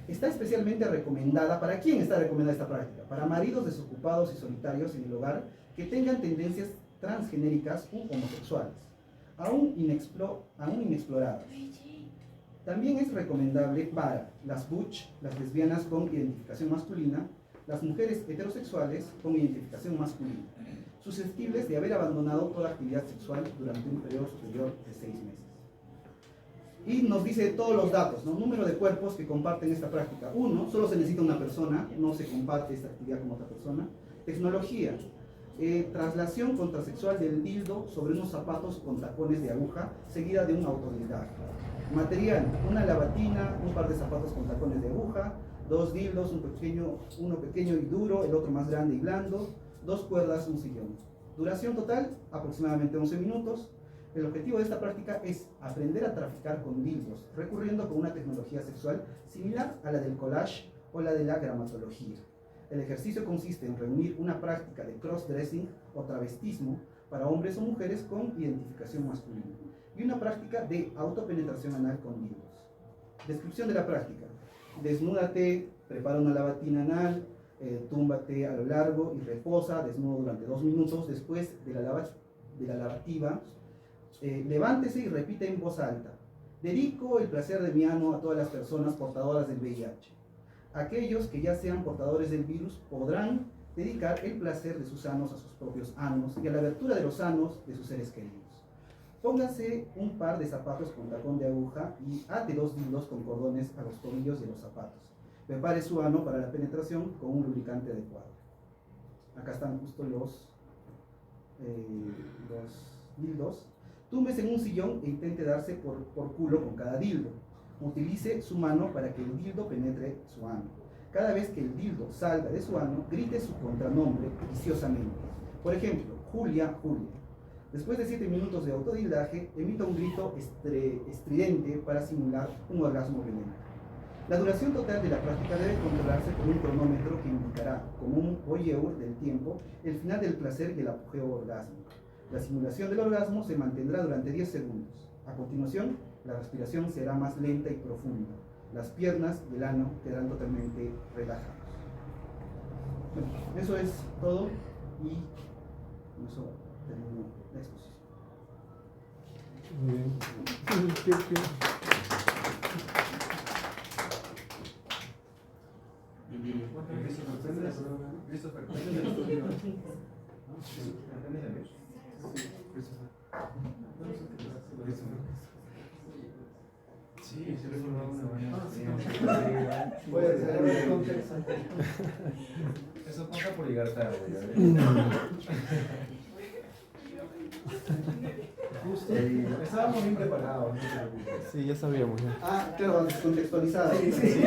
Está especialmente recomendada, ¿para quién está recomendada esta práctica? Para maridos desocupados y solitarios en el hogar que tengan tendencias transgenéricas u homosexuales, aún inexploradas. También es recomendable para las butch, las lesbianas con identificación masculina, las mujeres heterosexuales con identificación masculina, susceptibles de haber abandonado toda actividad sexual durante un periodo superior de 6 meses. Y nos dice todos los datos, ¿no? Número de cuerpos que comparten esta práctica. 1, solo se necesita una persona, no se comparte esta actividad con otra persona. Tecnología, traslación contrasexual del dildo sobre unos zapatos con tacones de aguja, seguida de un autodildaje. Material, una lavatina, un par de zapatos con tacones de aguja, 2 dildos, uno pequeño y duro, el otro más grande y blando, 2 cuerdas, un sillón. Duración total, aproximadamente 11 minutos. El objetivo de esta práctica es aprender a traficar con dildos, recurriendo con una tecnología sexual similar a la del collage o la de la gramatología. El ejercicio consiste en reunir una práctica de cross-dressing o travestismo para hombres o mujeres con identificación masculina y una práctica de autopenetración anal con dildos. Descripción de la práctica: desnúdate, prepara una lavatina anal, túmbate a lo largo y reposa desnudo durante 2 minutos. Después de la lavativa, levántese y repite en voz alta: dedico el placer de mi ano a todas las personas portadoras del VIH. Aquellos que ya sean portadores del virus podrán dedicar el placer de sus anos a sus propios anos y a la abertura de los anos de sus seres queridos. Póngase un par de zapatos con tacón de aguja y ate 2 dildos con cordones a los tobillos de los zapatos. Prepare su ano para la penetración con un lubricante adecuado. Acá están justo los dildos. Túmbese en un sillón e intente darse por culo con cada dildo. Utilice su mano para que el dildo penetre su ano. Cada vez que el dildo salga de su ano, grite su contranombre viciosamente. Por ejemplo, Julia, Julia. Después de 7 minutos de autodildaje, emita un grito estridente para simular un orgasmo violento. La duración total de la práctica debe controlarse con un cronómetro que indicará, como un voyeur del tiempo, el final del placer y el apogeo orgásmico. La simulación del orgasmo se mantendrá durante 10 segundos. A continuación, la respiración será más lenta y profunda. Las piernas y el ano quedarán totalmente relajados. Bueno, eso es todo y con eso termino la exposición. Muy bien. Sí, se le una buena. Puede ser un contexto. Eso pasa por llegar tarde. Estábamos bien preparados, no se preocupen. Sí, ya sabíamos. Ya. Ah, claro, descontextualizado. Sí.